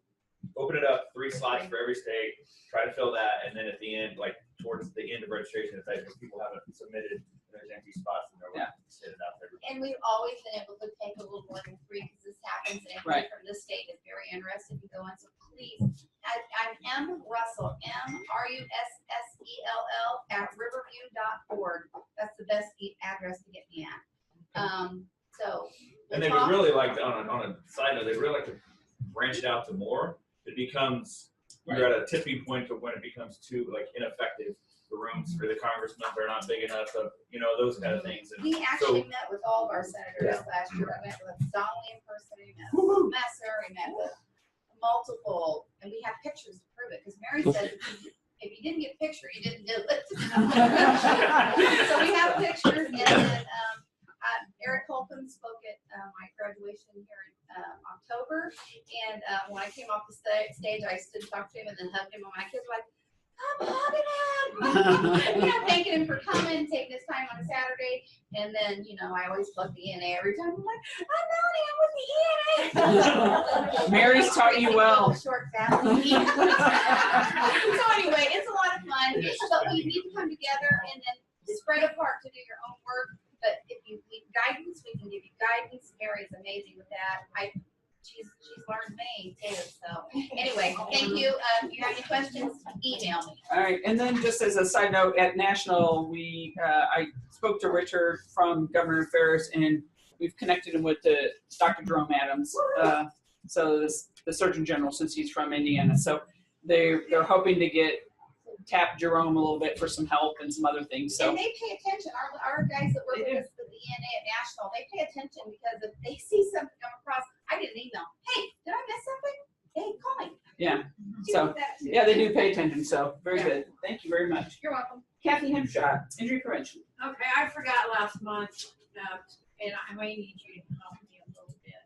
open it up 3 slots for every state, try to fill that, and then at the end, like towards the end of registration, if people haven't submitted, there's empty spots, and they're going to send it out to everybody. And we've always been able to take a little more than 3 because this happens, and everybody from this state is very interested to go on. So please, I'm M. Russell, MRUSSELL @riverview.org. That's the best address to get me at. So. And they would really like to, on a side note, they'd really like to branch it out to more. It becomes, you're at a tipping point to when it becomes too ineffective. The rooms for the congressmen, they're not big enough, so, those kind of things. And we actually met with all of our senators last year. I met with Donnelly in person, we met with Messer, we met with multiple, and we have pictures to prove it, because Mary said if you didn't get a picture, you didn't do it. So we have pictures, and then Eric Holcomb spoke at my graduation here in October, and when I came off the stage, I stood and talked to him and then hugged him, and my kids were like, I'm hugging him. Thanking him for coming, taking his time on a Saturday, and then, I always plug the INENA every time. I'm like, I'm Melanie, I'm with the INENA. Mary's taught you well. Short family. So anyway, it's a lot of fun, but we need to come together and then spread apart to do your own work. But if you need guidance, we can give you guidance. Mary is amazing with that. she's learned me too. So anyway, thank you. If you have any questions, email me. All right, and then just as a side note, at National, I spoke to Richard from Government Affairs, and we've connected him with Dr. Jerome Adams, so the Surgeon General, since he's from Indiana. So they're hoping to tap Jerome a little bit for some help and some other things. So And they pay attention. Our guys that work with us at the ENA at National, they pay attention because if they see something come across, I get an email. Hey, did I miss something? Hey, call me. yeah, so yeah, they do pay attention. So very good. Thank you very much. You're welcome. Kathy Hemshot, injury prevention. Okay, I forgot last month, and I may need you to help me a little bit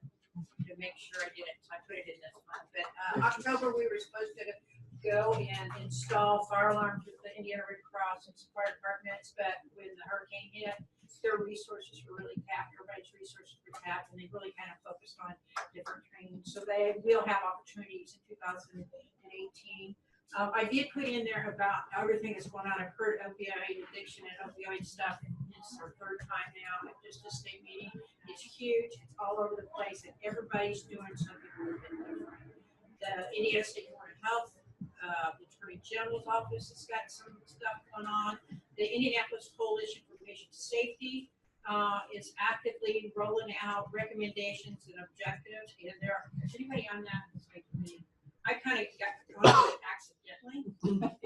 to make sure I did it. So I put it in this month. But October, we were supposed to go and install fire alarms with the Indiana Red Cross and some fire departments, but when the hurricane hit, their resources were really tapped, everybody's resources were tapped, and they really kind of focused on different training. So they will have opportunities in 2018. I did put in there about everything that's going on. I've heard opioid addiction and opioid stuff. It's our third time now at just a state meeting. It's huge. It's all over the place, and everybody's doing something a little bit different. The Indiana State Board of Health, the Attorney General's office has got some stuff going on. The Indianapolis Coalition for Patient Safety is actively rolling out recommendations and objectives. And is anybody on that? I kind of got onto it accidentally,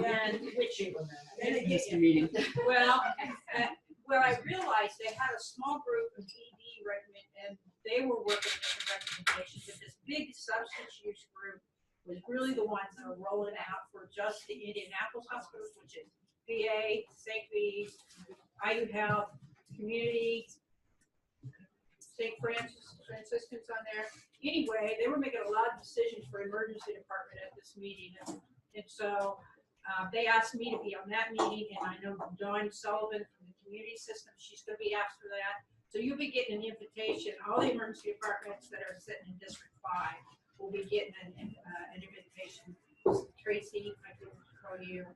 and which meeting. Well, I realized they had a small group of ED and they were working with the recommendations, but this big substance use group was really the ones that are rolling out for just the Indianapolis hospitals, which is VA, St. B's, IU Health, Community, St. Franciscans on there. Anyway, they were making a lot of decisions for emergency department at this meeting. And so they asked me to be on that meeting, and I know Dawn Sullivan from the community system, she's going to be asked for that. So you'll be getting an invitation. All the emergency departments that are sitting in District 5 will be getting an invitation. Tracy, I can call you.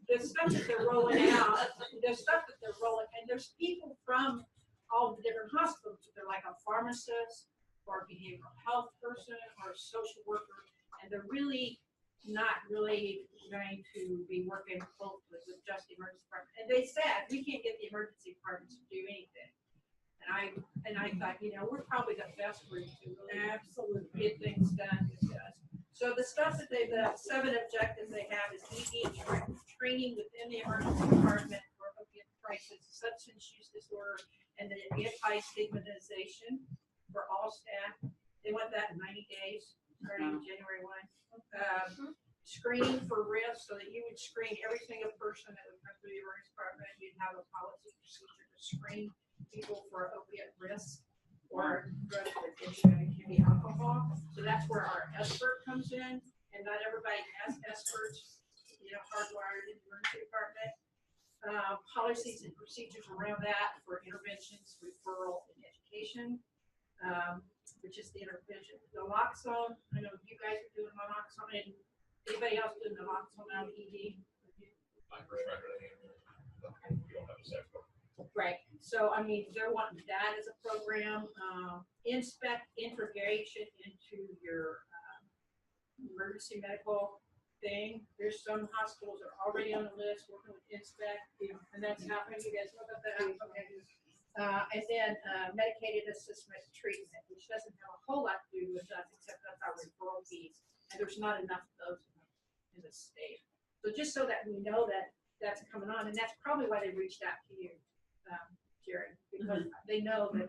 The stuff that they're rolling out, and there's people from all the different hospitals. They're like a pharmacist or a behavioral health person or a social worker, and they're really not really going to be working closely with just the emergency department. And they said we can't get the emergency departments to do anything. And I thought, we're probably the best group to really absolutely get things done with us. So the stuff that the 7 objectives they have is ED training within the emergency department for opioid crisis, substance use disorder, and the anti-stigmatization for all staff. They want that in 90 days, starting January 1. Screening for risk, so that you would screen every single person that would come through the emergency department. You'd have a policy procedure to screen people for opiate risk or drug addiction, it can be alcohol. So that's where our expert comes in, and not everybody has experts, hardwired in the emergency department. Policies and procedures around that for interventions, referral, and education, which is the intervention. The naloxone, I know you guys are doing naloxone, and anybody else doing naloxone out of ED? Right. So, they're wanting that as a program. Inspect integration into your emergency medical thing. There's some hospitals that are already on the list working with Inspect, and that's happening. You guys know about that? Okay. And then medicated assisted treatment, which doesn't have a whole lot to do with us, except that's our referral fees. And there's not enough of those in the state. So just so that we know that that's coming on, and that's probably why they reached out to you, Jerry, because they know that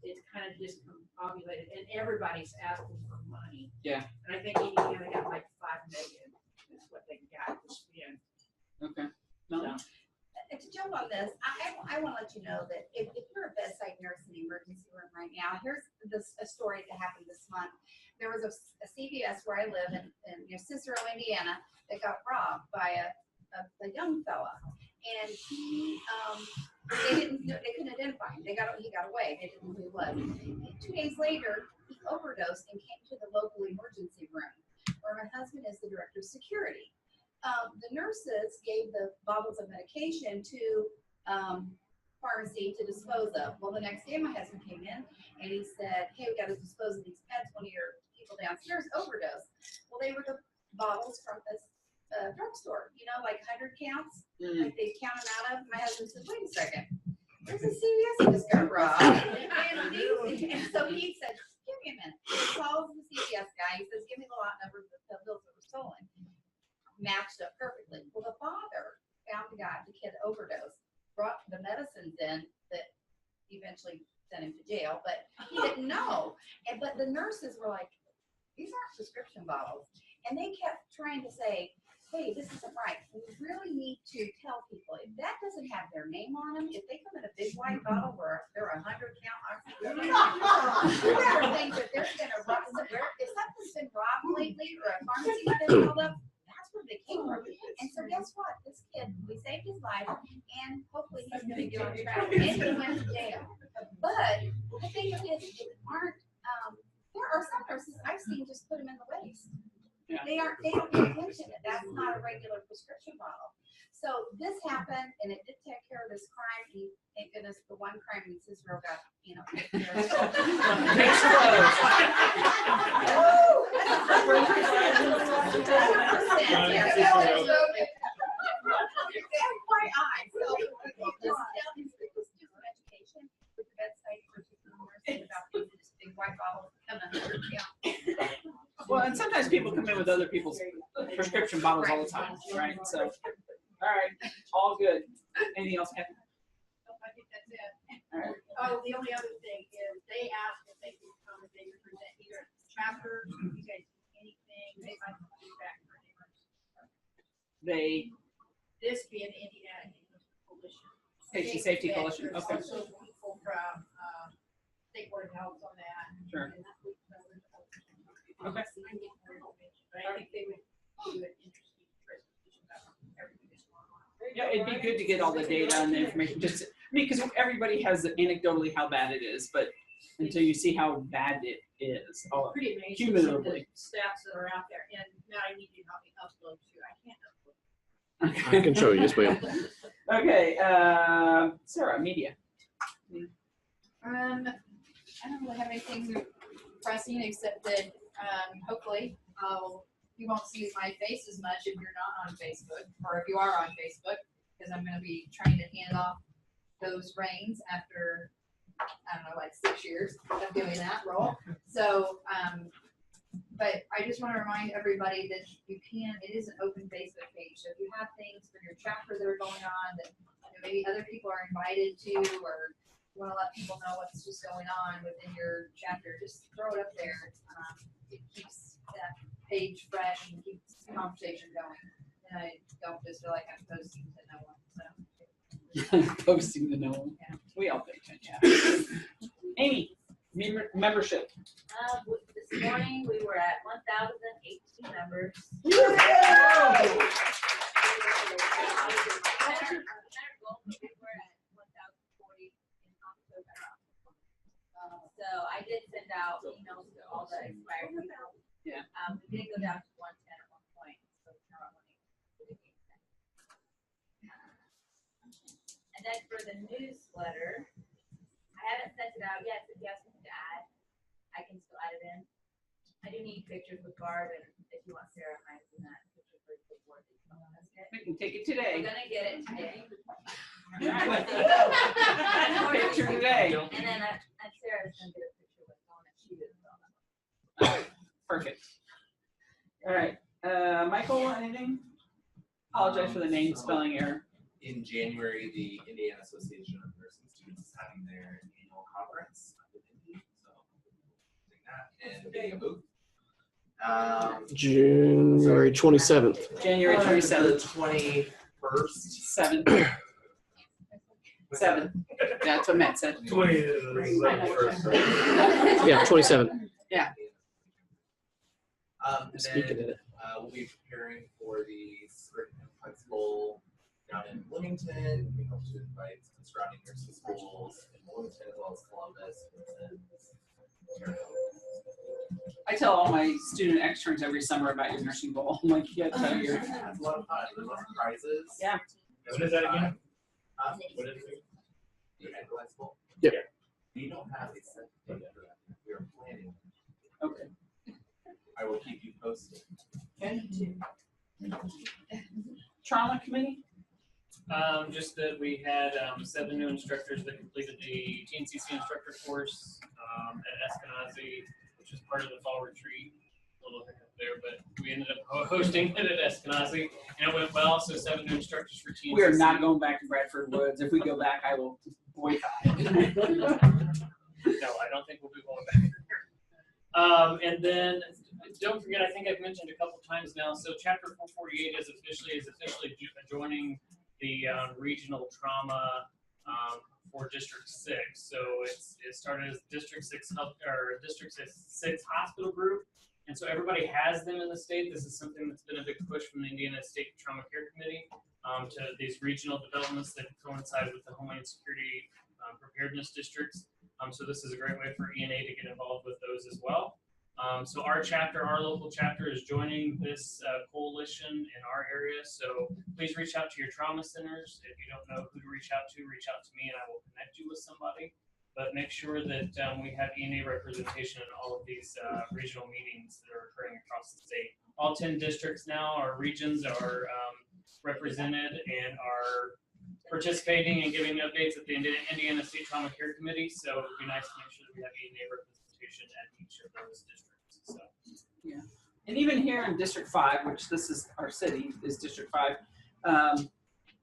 it's kind of discombobulated, and everybody's asking for money. Yeah. And I think Indiana got like $5 million. That's what they got to spend. Okay. No. To jump on this, I want to let you know that if you're a bedside nurse in the emergency room right now, here's a story that happened this month. There was a CVS where I live in Cicero, Indiana, that got robbed by a young fella, and they couldn't identify him. He got away. They didn't know who he was. And 2 days later, he overdosed and came to the local emergency room, where my husband is the director of security. The nurses gave the bottles of medication to pharmacy to dispose of. Well, the next day my husband came in and he said, hey, we got to dispose of these meds. One of your people downstairs overdosed. Well, they were the bottles from this drugstore, you know, like 100 counts. Like they count them out of. My husband said, wait a second. There's a CVS that just got robbed. And so he said, give me a minute. He calls the CVS guy. He says, give me the lot number of the pills that were stolen. Matched up perfectly. Well, the father found the guy, the kid overdosed, brought the medicines in that eventually sent him to jail, but he didn't know. But the nurses were like, these aren't prescription bottles. And they kept trying to say, hey, this isn't right. We really need to tell people if that doesn't have their name on them, if they come in a big white bottle where there are 100 count, you better think that there's been a rob. If something's been robbed lately or a pharmacy's been held up, that's where they came from. And so guess what? This kid, we saved his life, and hopefully he's going to get on track. And he went to jail. But the thing is, there are some nurses I've seen just put them in the waste. Yeah. They don't pay attention that that's not a regular prescription bottle. So this happened, and it did take care of this crime. And thank goodness the one crime in Cicero got, you know, taken care Well, and sometimes people come in with other people's prescription bottles all the time, right? So, all right, all good. Anything else, Kathy? I think that's it. All right. Oh, the only other thing is they asked if they could come and they could present either chapter, you guys, anything, they might come back for They. This being the Indiana Coalition. Patient Safety Coalition, There's okay. also people from State Board of Health on that. Sure. Okay. But I think they would do an interesting presentation about everything that's going on. Yeah, it'd be good to get all the data and the information. Just, I mean, because everybody has anecdotally how bad it is, but until you see how bad it is, Pretty amazing. cumulatively. Some of the stats that are out there, and now I need you to help me upload too. I can't upload. I can show you, yes, ma'am. Okay, Sarah, media. I don't really have anything pressing except that hopefully you won't see my face as much if you're not on Facebook, or if you are on Facebook, because I'm going to be trying to hand off those reins after, I don't know, like 6 years of doing that role. So, but I just want to remind everybody that you can, it is an open Facebook page. So if you have things for your chapter that are going on that maybe other people are invited to, or you want to let people know what's just going on within your chapter, just throw it up there. It keeps that page fresh and keeps the conversation going. And I don't just feel like I'm posting to no one. So Posting to no one. Yeah. We all pay attention. Amy, membership. This morning we were at 1,018 members. So I did send out emails to all the expired people. Yeah. We did go down to 110 at one point, so now I'm and then for the newsletter, I haven't sent it out yet, so if you have something to add, I can still add it in. I do need pictures with Barb, and if you want Sarah, I can that picture for the board. We can take it today. We're gonna get it today. Picture today. And then Sarah's gonna get a picture with one that she did. Perfect. All right. Michael, anything? Apologize for the name spelling error. In January, the Indiana Association of Nursing Students is having their annual conference. So, and getting a booth. January 27th. January 27th. 21st. 7. 7. That's what Matt said. 20. Yeah, 27th. Yeah. And Speaking then, of it. we'll be preparing for the Spring Flex Bowl down in Bloomington. We hope to invite some surrounding nursing schools in Bloomington as well as Columbus. I tell all my student externs every summer about your nursing bowl. I'm like, yeah, tell your. It's a lot of fun. There's lots of prizes. Yeah. What is that again? What is it? Mechanical High School. Yep. We don't have a set date for that. We are planning. Okay. I will keep you posted. Trauma committee? Just that we had 7 new instructors that completed the TNCC instructor course at Eskenazi, which is part of the fall retreat. A little hiccup there, but we ended up hosting it at Eskenazi, and it went well. So 7 new instructors for TNCC. We are not going back to Bradford Woods. If we go back, I will boycott. No, I don't think we'll be going back there. And then don't forget, I think I've mentioned a couple times now. So Chapter 448 is officially joining the regional trauma for District 6. So it started as District 6 hospital group, and so everybody has them in the state. This is something that's been a big push from the Indiana State Trauma Care Committee to these regional developments that coincide with the Homeland Security preparedness districts. So this is a great way for ENA to get involved with those as well. So our local chapter is joining this coalition in our area. So please reach out to your trauma centers. If you don't know who to reach out to me and I will connect you with somebody. But make sure that we have ENA representation in all of these regional meetings that are occurring across the state. All 10 districts now, our regions are represented and are participating and giving updates at the Indiana State Trauma Care Committee. So it would be nice to make sure that we have ENA representation at each of those districts. So. Yeah, and even here in District 5, which this is our city, is District 5,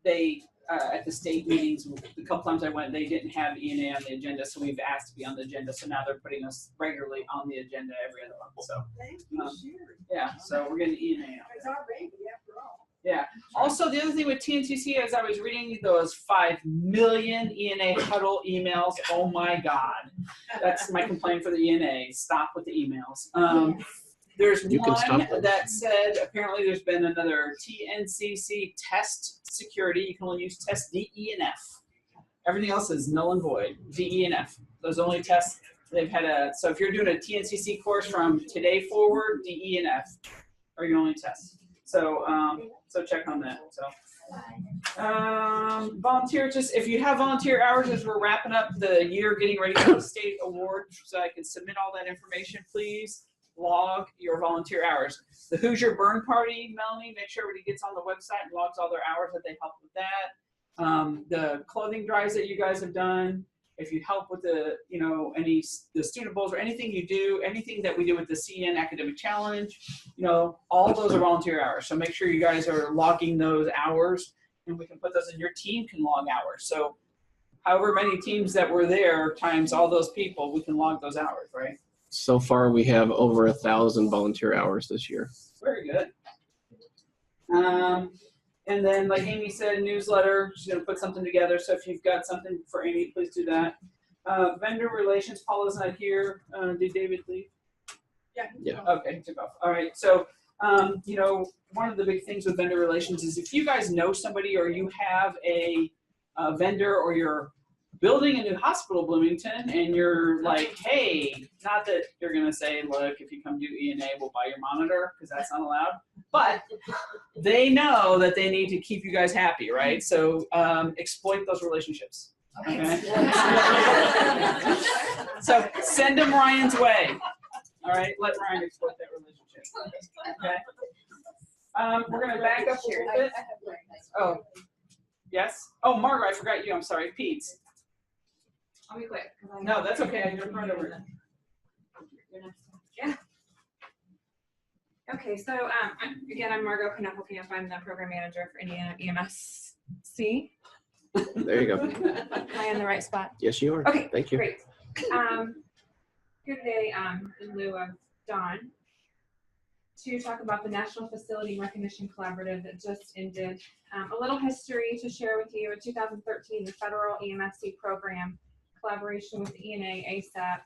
they, at the state meetings, a couple times I went, they didn't have ENA on the agenda, so we've asked to be on the agenda, so now they're putting us regularly on the agenda every other month, so. Thank you, Sherry. Yeah, so we're getting ENA on. It's our baby, after all. Yeah. Also, the other thing with TNCC, as I was reading those 5 million ENA huddle emails, oh my God. That's my complaint for the ENA. Stop with the emails. There's one that said apparently there's been another TNCC test security. You can only use test D, E, and F. Everything else is null and void. D, E, and F. Those only tests they've had so if you're doing a TNCC course from today forward, D, E, and F are your only tests. So so check on that. So volunteer, just if you have volunteer hours as we're wrapping up the year, getting ready for the state award, so I can submit all that information, please log your volunteer hours. The Hoosier Burn Party, Melanie, make sure everybody gets on the website and logs all their hours that they help with that. The clothing drives that you guys have done, if you help with the, the student bowls or anything you do, anything that we do with the CN Academic Challenge, all those are volunteer hours. So make sure you guys are logging those hours, and we can put those in. Your team can log hours. So however many teams that were there times all those people, we can log those hours, right? So far, we have over 1,000 volunteer hours this year. Very good. And then, like Amy said, newsletter, she's going to put something together. So if you've got something for Amy, please do that. Vendor relations, Paula's not here. Did David leave? Yeah. Okay, took off. All right. So, one of the big things with vendor relations is if you guys know somebody or you have a vendor or you're building a new hospital, Bloomington, and you're like, hey, not that you're going to say, look, if you come do ENA, we'll buy your monitor, because that's not allowed. But they know that they need to keep you guys happy, right? So exploit those relationships. Okay? So send them Ryan's way. All right? Let Ryan exploit that relationship. Okay? We're going to back up a little bit. Oh, yes? Oh, Margaret, I forgot you. I'm sorry. Pete's. I'll be quick. No, that's okay. I jumped right over it. Yeah. Okay, so again, I'm Margot Knucklecamp. I'm the program manager for Indiana EMSC. There you go. Am I in the right spot? Yes, you are. Okay, Thank you. Great. Here today, in lieu of Dawn, to talk about the National Facility Recognition Collaborative that just ended. A little history to share with you. In 2013, the federal EMSC program, collaboration with the ENA, ASAP,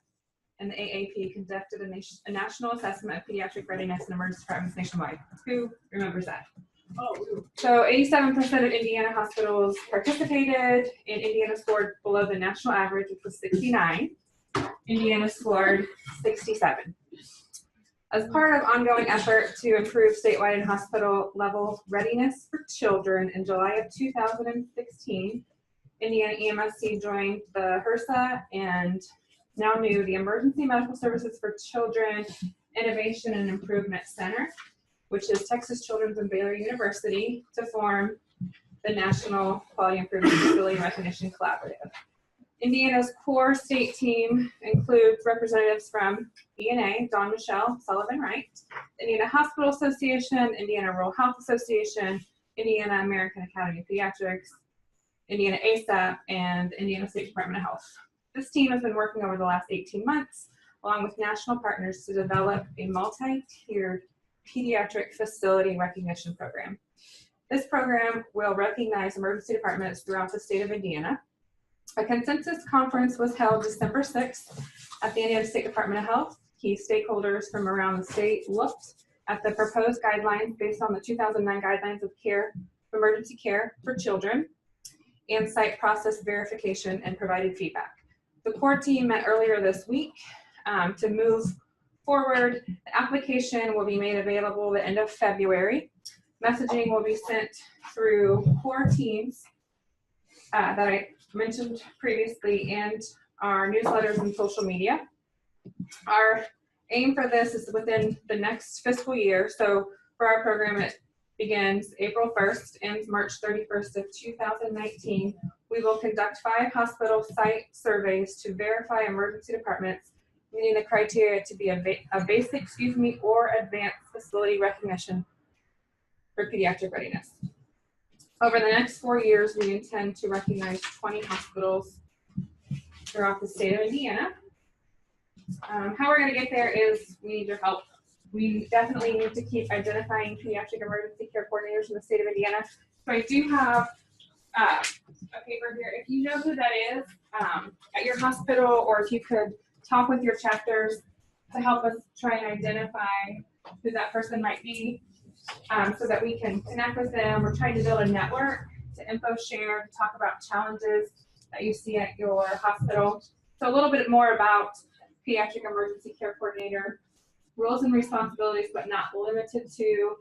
and the AAP conducted a national assessment of pediatric readiness in emergency departments nationwide. Who remembers that? Oh. So 87% of Indiana hospitals participated, and Indiana scored below the national average, which was 69. Indiana scored 67. As part of ongoing effort to improve statewide and hospital level readiness for children, in July of 2016, Indiana EMSC joined the HRSA and now new the Emergency Medical Services for Children Innovation and Improvement Center, which is Texas Children's and Baylor University, to form the National Quality Improvement Facility Recognition Collaborative. Indiana's core state team includes representatives from INENA, Dawn Michelle Sullivan-Wright, Indiana Hospital Association, Indiana Rural Health Association, Indiana American Academy of Pediatrics, Indiana ASAP, and Indiana State Department of Health. This team has been working over the last 18 months, along with national partners, to develop a multi-tiered pediatric facility recognition program. This program will recognize emergency departments throughout the state of Indiana. A consensus conference was held December 6th at the Indiana State Department of Health. Key stakeholders from around the state looked at the proposed guidelines based on the 2009 guidelines of care, emergency care for children, and site process verification, and provided feedback. The core team met earlier this week to move forward. The application will be made available the end of February. Messaging will be sent through core teams that I mentioned previously, and our newsletters and social media. Our aim for this is within the next fiscal year. So for our program, it begins April 1st, ends March 31st of 2019. We will conduct 5 hospital site surveys to verify emergency departments meeting the criteria to be a basic, or advanced facility recognition for pediatric readiness. Over the next 4 years, we intend to recognize 20 hospitals throughout the state of Indiana. How we're going to get there is we need your help. We definitely need to keep identifying pediatric emergency care coordinators in the state of Indiana. So I do have a paper here. If you know who that is at your hospital, or if you could talk with your chapters to help us try and identify who that person might be, so that we can connect with them. We're trying to build a network to info share, to talk about challenges that you see at your hospital. So a little bit more about pediatric emergency care coordinator. Roles and responsibilities, but not limited to,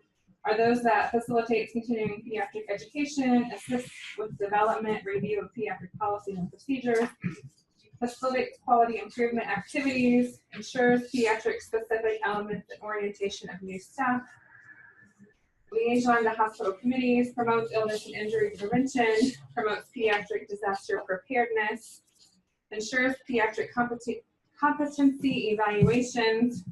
are those that facilitates continuing pediatric education, assists with development, review of pediatric policies and procedures, facilitates quality improvement activities, ensures pediatric specific elements and orientation of new staff, liaison to hospital committees, promotes illness and injury prevention, promotes pediatric disaster preparedness, ensures pediatric competency evaluations,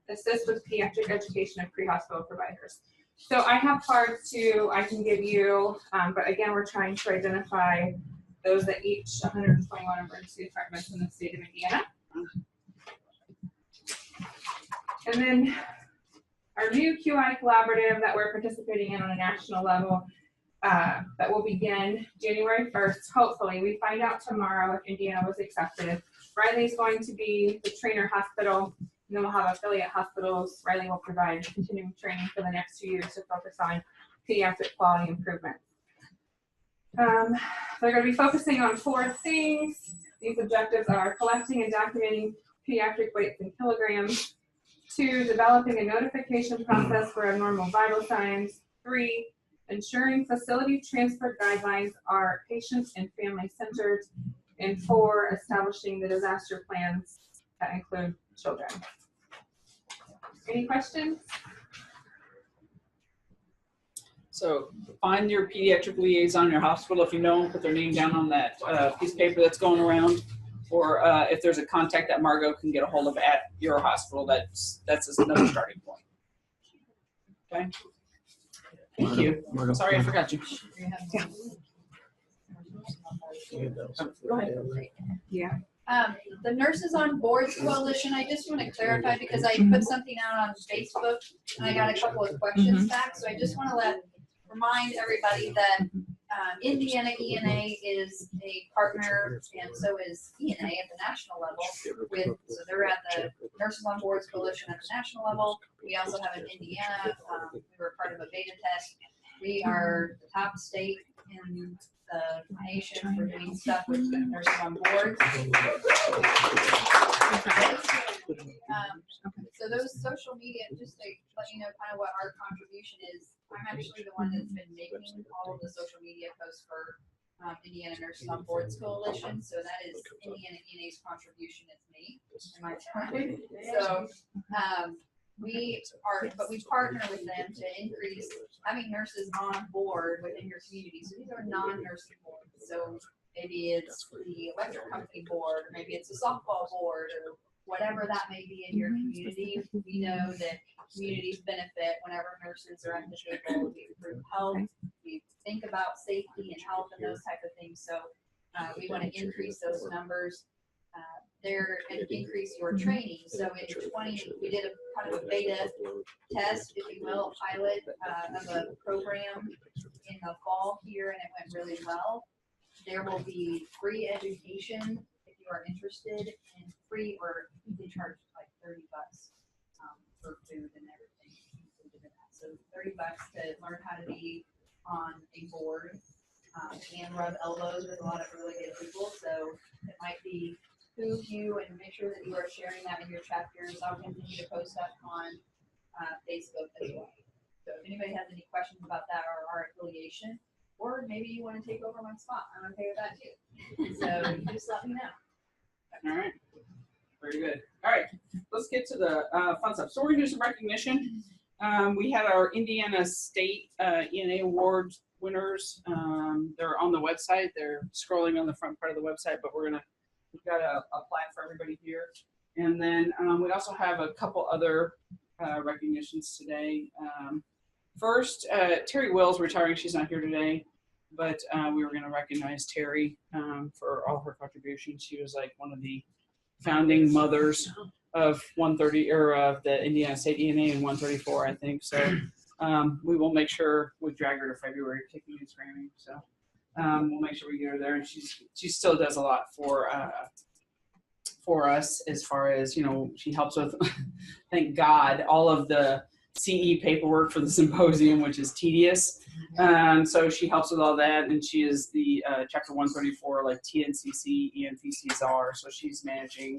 assists with pediatric education of pre-hospital providers. So I have cards too I can give you, but again, we're trying to identify those at each 121 emergency departments in the state of Indiana. And then our new QI collaborative that we're participating in on a national level, that will begin January 1st. Hopefully, we find out tomorrow if Indiana was accepted. Riley's going to be the trainer hospital, and then we'll have affiliate hospitals. Riley will provide continuing training for the next 2 years to focus on pediatric quality improvement. They're going to be focusing on 4 things. These objectives are collecting and documenting pediatric weights in kilograms. 2, developing a notification process for abnormal vital signs. 3, ensuring facility transfer guidelines are patient and family centered. And 4, establishing the disaster plans that include children. Any questions? So find your pediatric liaison in your hospital. If you know them, put their name down on that piece of paper that's going around. Or if there's a contact that Margot can get a hold of at your hospital, that's another starting point. Okay. Thank you. Margo, Sorry, I forgot you. Yeah. Go ahead. Yeah. The Nurses on Boards Coalition, I just want to clarify because I put something out on Facebook and I got a couple of questions back. So I just want to remind everybody that Indiana ENA is a partner, and so is ENA at the national level. So they're at the Nurses on Boards Coalition at the national level. We also have in Indiana, we were part of a beta test. We are the top state in the nation for doing stuff with nurses on boards. So those social media, just to let you know kind of what our contribution is, I'm actually the one that's been making all of the social media posts for Indiana Nurses on Boards Coalition. So that is Indiana ENA's contribution. It's me and my time. So we partner with them to increase having nurses on board within your community. So these are non-nursing boards. So maybe it's the electric company board, or maybe it's a softball board, or whatever that may be in your community. We know that communities benefit whenever nurses are at the table. We improve health, we think about safety and health and those type of things. So we want to increase those numbers there and increase your training. So in 20, we did a kind of a beta test, if you will, a pilot of a program in the fall here, and it went really well. There will be free education if you are interested, and free, or they charge like $30 for food and everything included in that. So $30 to learn how to be on a board and rub elbows with a lot of really good people. So it might be who you, and make sure that you are sharing that in your chapters. I'll continue to post up on Facebook as well. So if anybody has any questions about that or our affiliation, or maybe you want to take over my spot, I'm okay with that too. So you just let me know. All right. Very good. All right. Let's get to the fun stuff. So we're going to do some recognition. We had our Indiana State ENA Awards winners. They're on the website. They're scrolling on the front part of the website, but we've got a plaque for everybody here. And then we also have a couple other recognitions today. First, Terry Wills retiring. She's not here today, but we were going to recognize Terry for all her contributions. She was like one of the founding mothers of 130 or of the Indiana State ENA in 134, I think. So we will make sure we drag her to February, kicking and screaming. So we'll make sure we get her there, and she still does a lot for us as far as, you know, she helps with, thank God, all of the CE paperwork for the symposium, which is tedious. So she helps with all that, and she is the Chapter 134, like TNCC, ENPC czar. So she's managing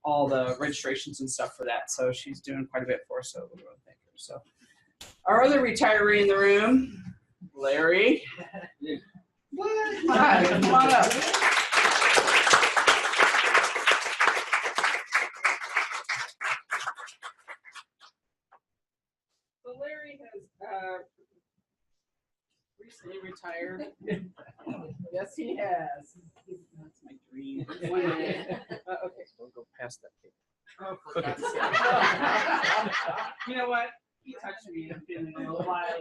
all the registrations and stuff for that. So she's doing quite a bit for us. So we really thank her. So our other retiree in the room, Larry. What? Hi, come on up. So Larry has recently retired. Yes, he has. That's my dream. Okay. Don't go past that page. Oh, for God's sake. You know what? He touched me. I'm feeling a little wild.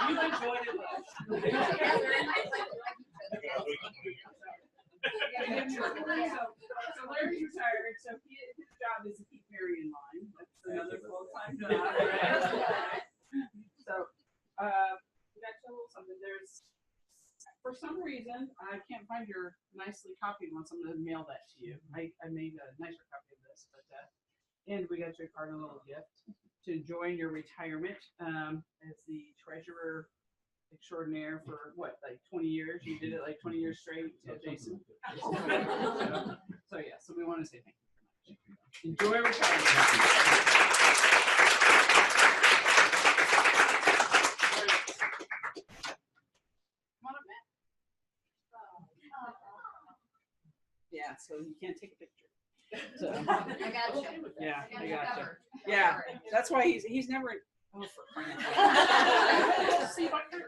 You've enjoyed it much. So Larry's retired. So his job is to keep Mary in line. That's another full-time job. Right? So we got you a little something. There's, for some reason, I can't find your nicely copied one, so I'm going to mail that to you. I made a nicer copy of this, but and we got you a card and a little gift to join your retirement as the treasurer extraordinaire for what, like 20 years? You did it like 20 years straight, Jason. So yeah, so we want to say thank you very much. Enjoy retirement. Yeah, so you can't take a picture. So, I got you. Yeah, I got you. Yeah, that's why he's never. Oh, for crying out loud. See if I can.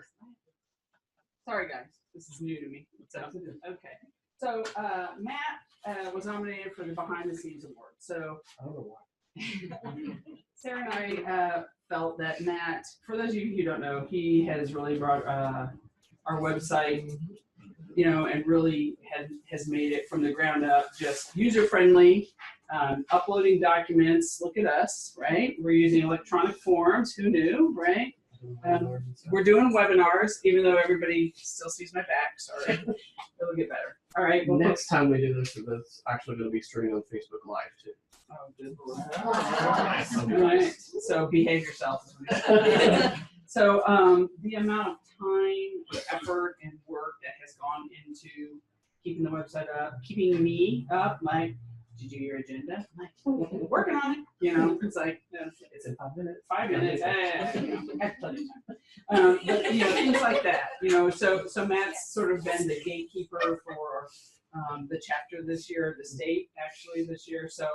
Sorry, guys, this is new to me. So, okay, so Matt was nominated for the Behind the Scenes Award. So I don't know why. Sarah and I felt that Matt, for those of you who don't know, he has really brought our website, you know, and really has made it from the ground up just user-friendly, uploading documents. Look at us, right? We're using electronic forms. Who knew, right? We're doing webinars, even though everybody still sees my back. Sorry. It'll get better. All right. Well, next time we do this, it's actually going to be streaming on Facebook Live, too. Oh, good Lord. All right. So behave yourself. So the amount of time, effort, and work that has gone into keeping the website up, keeping me up, like did you do your agenda? I'm like, oh, working on it. You know, it's like, it's in 5 minutes. 5 minutes. I have plenty of time. But, you know, things like that. You know, so Matt's sort of been the gatekeeper for the chapter this year, the state actually this year. So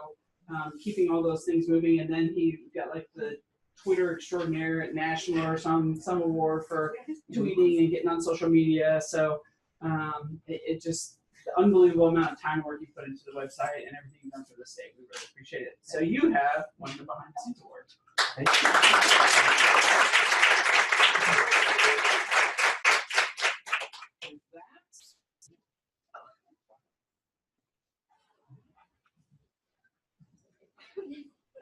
keeping all those things moving. And then he got like the Twitter extraordinaire at national or some award for tweeting and getting on social media. So it just, the unbelievable amount of time work you put into the website and everything you've done for the state. We really appreciate it. So you have one of the behind the scenes awards. Thank you.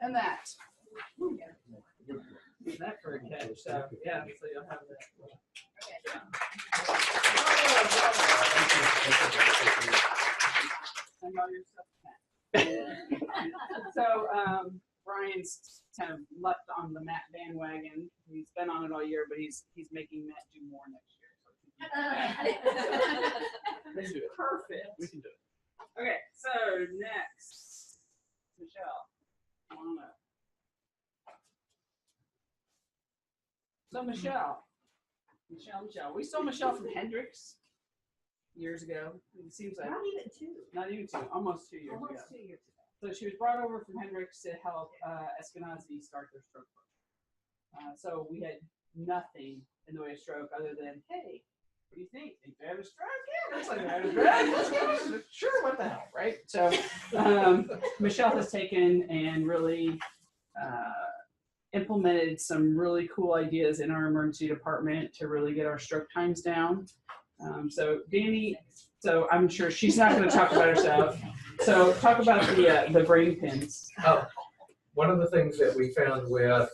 And that. That for a catch. So yeah, so you'll have that. And all your stuff back. So Brian's kind of left on the Matt bandwagon. He's been on it all year, but he's making Matt do more next year. Let's do it. Perfect. We can do it. Okay, so next, Michelle. Come on up. So Michelle. We saw Michelle from Hendrix years ago. It seems like not even two, almost 2 years ago. Almost 2 years ago. So she was brought over from Hendrix to help Eskenazi start their stroke program. So we had nothing in the way of stroke other than, hey, what do you think? Think they have a stroke? Yeah, looks like they have a stroke. Sure, what the hell, right? So Michelle has taken and really implemented some really cool ideas in our emergency department to really get our stroke times down. So Danny, so I'm sure she's not going to talk about herself. So talk about the brain pins. Oh, one of the things that we found with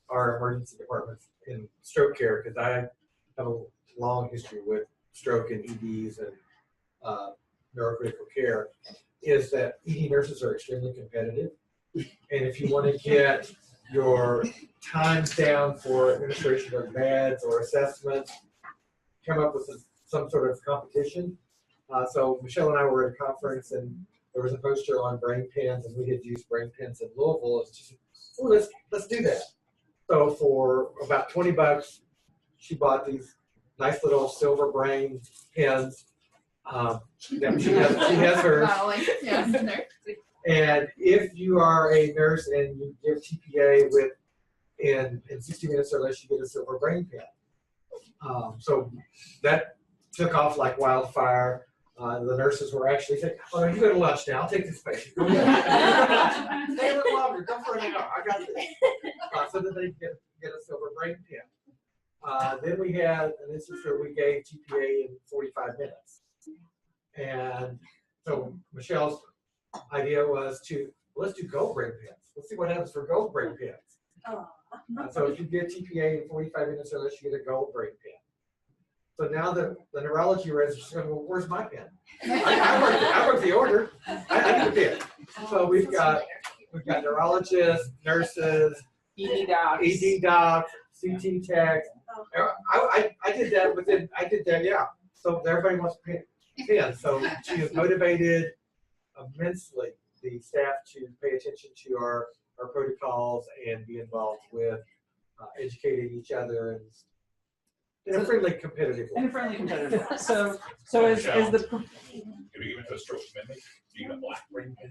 our emergency departments in stroke care, because I have a long history with stroke and EDs and neurocritical care, is that ED nurses are extremely competitive. And if you want to get your times down for administration of meds or assessments, come up with some sort of competition. So Michelle and I were at a conference and there was a poster on brain pins, and we had used brain pins in Louisville. It's just, oh, let's do that. So for about $20, she bought these nice little silver brain pins. She has hers. And if you are a nurse and you give TPA in 60 minutes or less, you get a silver brain pin. So that took off like wildfire. The nurses were actually saying, "Oh, you go to lunch now. I'll take this patient. Go ahead. Stay a little longer. Come for an hour. I got this." So that they get a silver brain pin. Then we had an instance where we gave TPA in 45 minutes. And so Michelle's idea was let's do gold brain pins. Let's see what happens for gold brain pins. So if you get TPA in 45 minutes or less, you get a gold brain pin. So now the neurology residents are going, well, where's my pen? I worked the order. I need a pen. So we've got neurologists, nurses, ED docs, CT techs. I did that, yeah. So everybody wants pens. So she has motivated immensely the staff to pay attention to our protocols and be involved with educating each other in a friendly, competitive way. So as the... Can we give it to a stroke amendment? Do you get a black brain pin?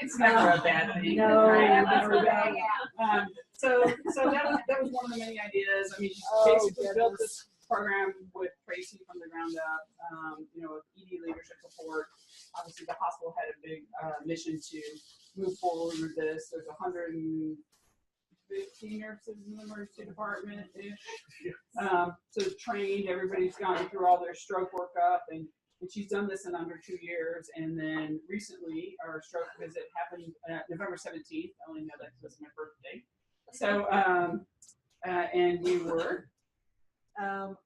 It's never a bad thing. No, never a bad thing. So that was one of the many ideas. I mean, she basically built this program with Tracy from the ground up, with ED leadership support. Obviously, the hospital had a big mission to move forward with this. There's 115 nurses in the emergency department-ish. So trained, everybody's gone through all their stroke workup, and she's done this in under 2 years. And then recently, our stroke visit happened November 17th. I only know that because it's my birthday. So, and we were?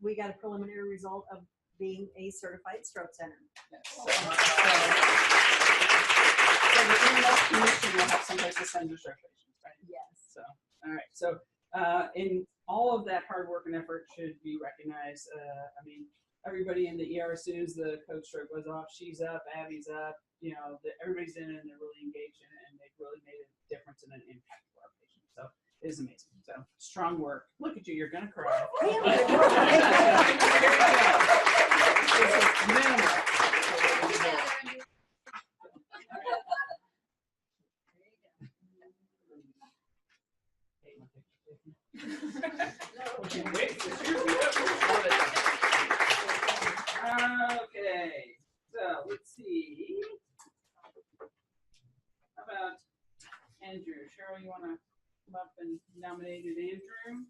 We got a preliminary result of being a certified stroke center. Yes. So the EMS commission will have someplace to send your stroke patients, right? Yes. So, all right. So all of that hard work and effort should be recognized. I mean, everybody in the ERSUs, the code stroke was off, she's up, Abby's up, you know, everybody's in it and they're really engaged in it, and they've really made a difference and an impact for our patients. So it is amazing. So strong work. Look at you, you're gonna cry. Okay, so let's see. How about Andrew? Cheryl, you want to come up and nominated Andrew?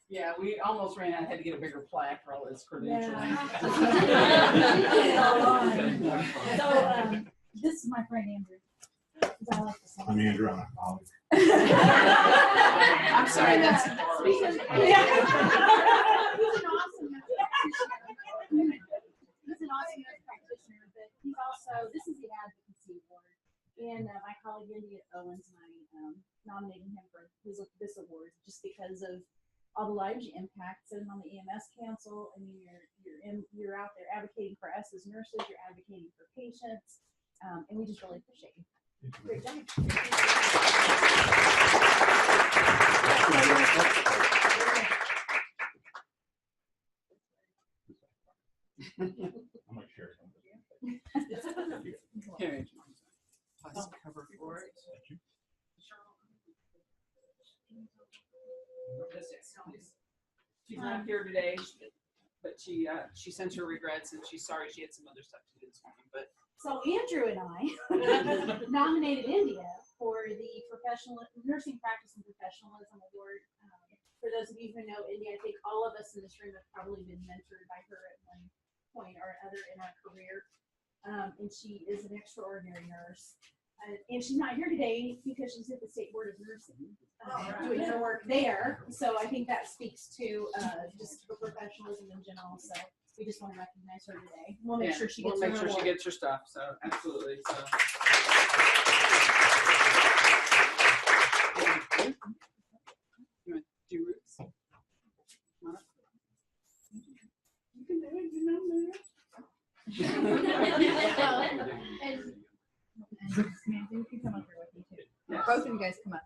Yeah, we almost ran out. I had to get a bigger plaque for all this credentialing. So this is my friend Andrew. I like to say. I'm Andrew. I'm a colleague. I'm sorry, that's He's an awesome practitioner, but he's also, this is the advocacy award. And my colleague India Owens and I nominated him for this award just because of all the lives you impact, sitting on the EMS council. I mean, you're out there advocating for us as nurses, you're advocating for patients, and we just really appreciate you. Great job. I'm not sure. Here, plus cover for it. She's not here today, but she sends her regrets and she's sorry she had some other stuff to do this morning. But So Andrew and I nominated India for the Nursing Practice and Professionalism Award. For those of you who know India, I think all of us in this room have probably been mentored by her at one point or other in our career. And she is an extraordinary nurse. And she's not here today because she's at the State Board of Nursing doing her work there. So I think that speaks to just her professionalism in general. So we just want to recognize her today. We'll make sure she gets she gets her stuff. So absolutely. So. You want to do roots? You can do it. You know Samantha, you can come up here with me too. Yeah. Both of you guys come up.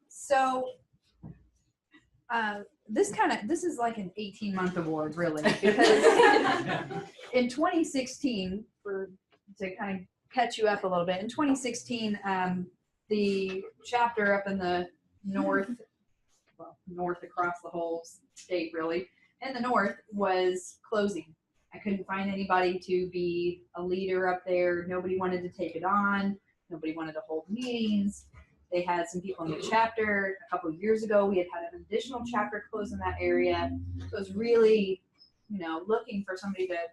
So this is like an 18-month award, really, because in 2016, to kind of catch you up a little bit, in 2016, the chapter up in the north across the whole state, really, in the north was closing. I couldn't find anybody to be a leader up there. Nobody wanted to take it on. Nobody wanted to hold meetings. They had some people in the chapter. A couple of years ago, we had an additional chapter close in that area. So it was really, looking for somebody to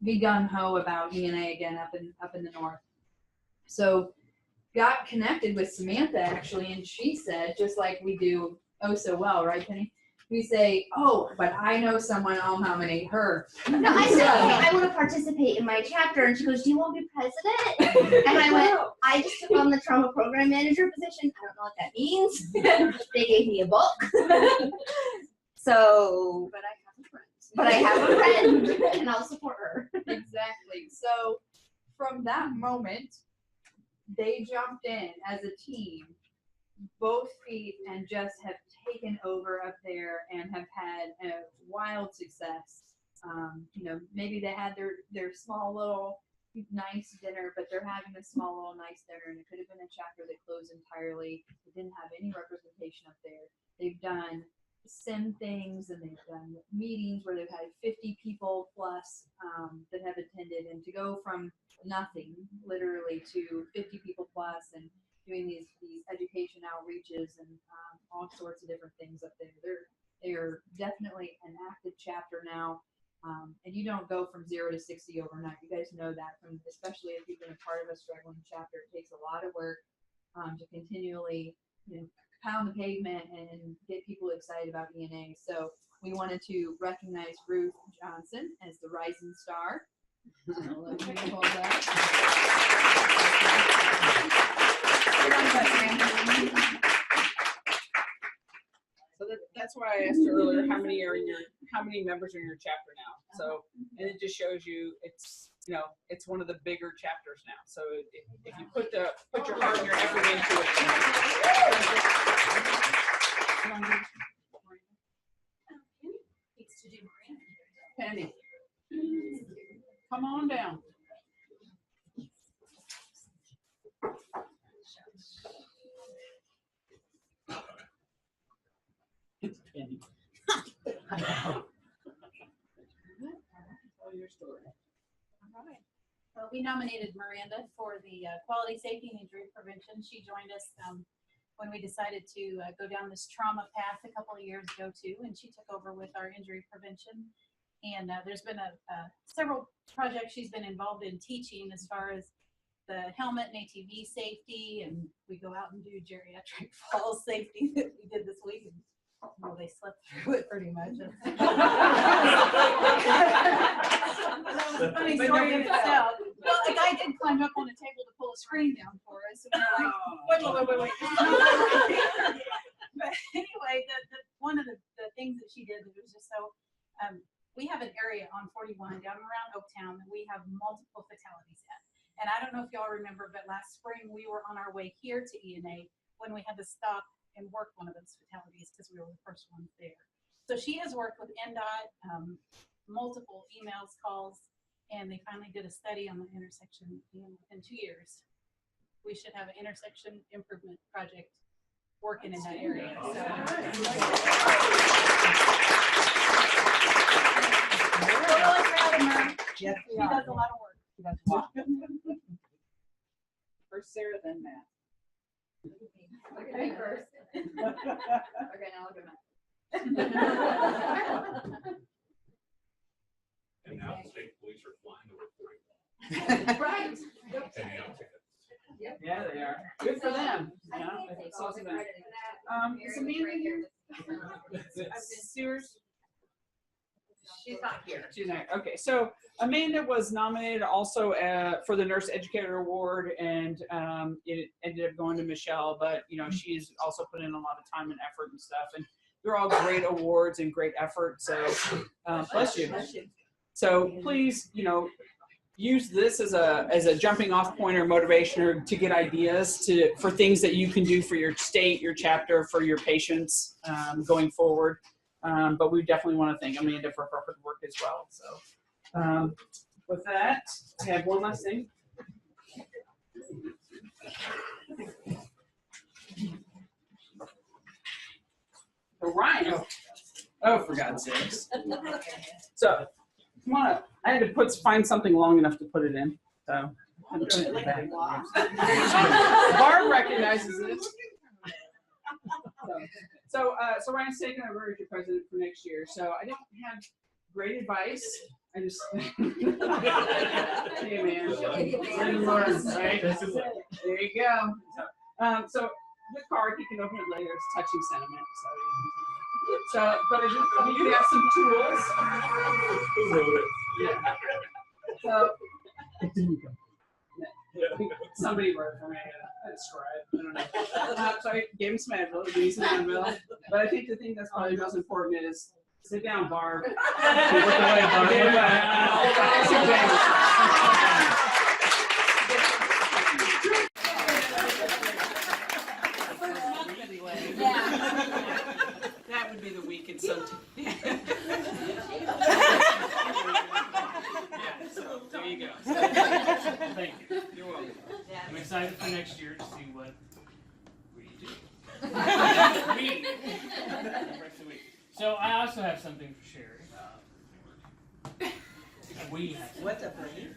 be gung-ho about ENA again up in the north. So got connected with Samantha, actually, and she said, just like we do oh so well, right, Penny? We say, oh, but I know someone, I'll nominate her. No, I said, hey, I want to participate in my chapter. And she goes, do you want to be president? And I went, I just took on the trauma program manager position. I don't know what that means. They gave me a book. So, but I have a friend, and I'll support her. Exactly. So from that moment, they jumped in as a team. Both feet and Jess have taken over up there and have had a wild success. Maybe they had their small little nice dinner, but they're having a small little nice dinner, and it could have been a chapter that closed entirely. It didn't have any representation up there. They've done sim things, and they've done meetings where they've had 50 people plus that have attended, and to go from nothing literally to 50 people plus and doing these education outreaches and all sorts of different things up there. They're definitely an active chapter now, and you don't go from 0 to 60 overnight. You guys know that, especially if you've been a part of a struggling chapter. It takes a lot of work to continually, pound the pavement and get people excited about ENA. So we wanted to recognize Ruth Johnson as the rising star. So let me hold that. So that's why I asked you earlier how many members are in your chapter now. So, and it just shows you it's it's one of the bigger chapters now. So if you put your heart and your effort into it. Penny, come on down. It's Penny. Tell your story. All right. Well, we nominated Miranda for the Quality Safety and Injury Prevention. She joined us when we decided to go down this trauma path a couple of years ago too, and she took over with our injury prevention. And there's been several projects she's been involved in teaching as far as the helmet and ATV safety, and we go out and do geriatric fall safety that we did this week. And, well, they slept through it pretty much. That was a funny story in itself. Well, a guy did climb up on a table to pull a screen down for us. And we're like, wait. But anyway, one of the things that she did that was just so, we have an area on 41 down around Oaktown that we have multiple fatalities at. And I don't know if y'all remember, but last spring we were on our way here to INENA when we had to stop and work one of those fatalities because we were the first ones there. So she has worked with NDOT, multiple emails, calls, and they finally did a study on the intersection in 2 years. We should have an intersection improvement project working in that area. So. We're really proud of her. Yes, she does a lot of work. She does a lot. First Sarah, then Matt. Look at me first. Okay, now look at Matt. And now the state police are flying to report. Right. Handing out tickets. Yep. Yeah, they are. Good for them. I Yeah, can't take it's all awesome. the credit for that. Is Amanda here? Sears? She's not here. She's not. Okay, so Amanda was nominated also for the Nurse Educator Award, and it ended up going to Michelle. But she's also put in a lot of time and effort and stuff, and they're all great awards and great effort. So bless you. So please, use this as a jumping off point or motivation or to get ideas for things that you can do for your state, your chapter, for your patients going forward. But we definitely want to thank Amanda for her hard work as well. So with that, I have one last thing. Ryan. Oh, for God's sakes. So come on up. I had to find something long enough to put it in. So I had to put it in the bag. Barb recognizes this. So Ryan's taking over as your president for next year. So I don't have great advice. I just hey man, learn, right? There you go. So the card, you can open it later. It's touching sentiment. So but you can have some tools. Who wrote it? Yeah. So somebody wrote it for me. A scribe. I don't know. So I gave him some Advil, gave me some Advil. But I think the thing that's probably most important is sit down, Barb. Sit down. That would be the week in some. Yeah, so there you go. Thank you. You're welcome. I'm excited for next year to see what we do. So I also have something for Sherry. We have What's up, buddy?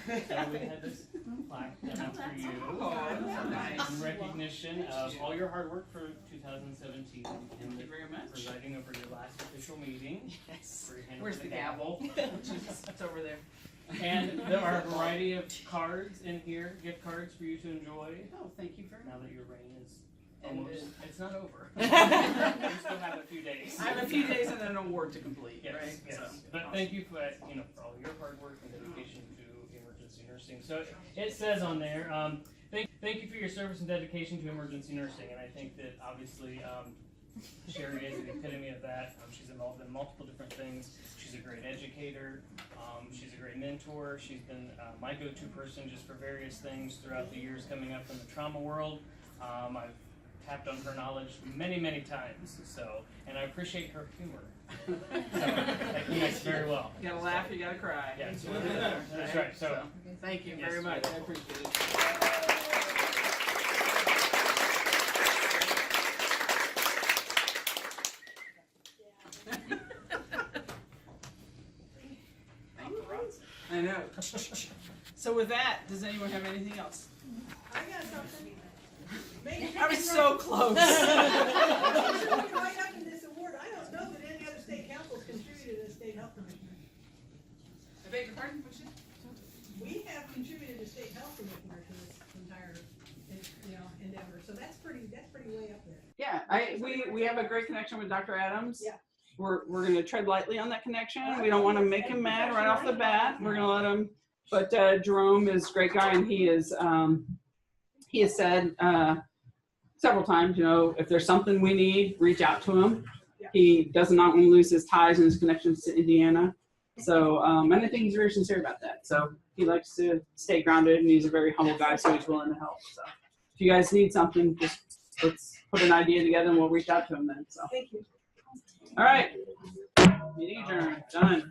So we had this plaque done out for you in recognition of all your hard work for 2017 and Thank you very much. presiding over your last official meeting. Yes. Where you handled Where's the gavel? It's over there. And there are a variety of cards in here, gift cards for you to enjoy. Oh, thank you very much. Now that your reign is almost, it's not over. You still have a few days. I have a few days and then an award to complete, Yes, right? yes. So, But thank you for all your hard work and dedication to emergency nursing. nursing. So it says on there, thank you for your service and dedication to emergency nursing. And I think that obviously Sherry is the epitome of that. She's involved in multiple different things. She's a great educator. She's a great mentor. She's been my go-to person just for various things throughout the years coming up from the trauma world. I've tapped on her knowledge many, many times. So, and I appreciate her humor. So that connects very well. You gotta laugh, you gotta cry. Yeah, that's right. So thank you yes, very much. I appreciate it. I know. So with that, does anyone have anything else? I got something. I was so close. Right up in this award, I don't know that any other state councils contributed to the state health commissioner. I beg your pardon? We have contributed to state health commissioner to this entire, endeavor. So that's pretty way up there. Yeah, we have a great connection with Dr. Adams. Yeah. We're going to tread lightly on that connection. We don't want to make him mad right off the bat. We're going to let him. But Jerome is a great guy, and he has said several times, if there's something we need, reach out to him. Yeah. He does not want to lose his ties and his connections to Indiana. So, and I think he's very sincere about that. So he likes to stay grounded, and he's a very humble guy, so he's willing to help. So if you guys need something, just let's put an idea together, and we'll reach out to him then. So. Thank you. All right. Meeting adjourned. Done.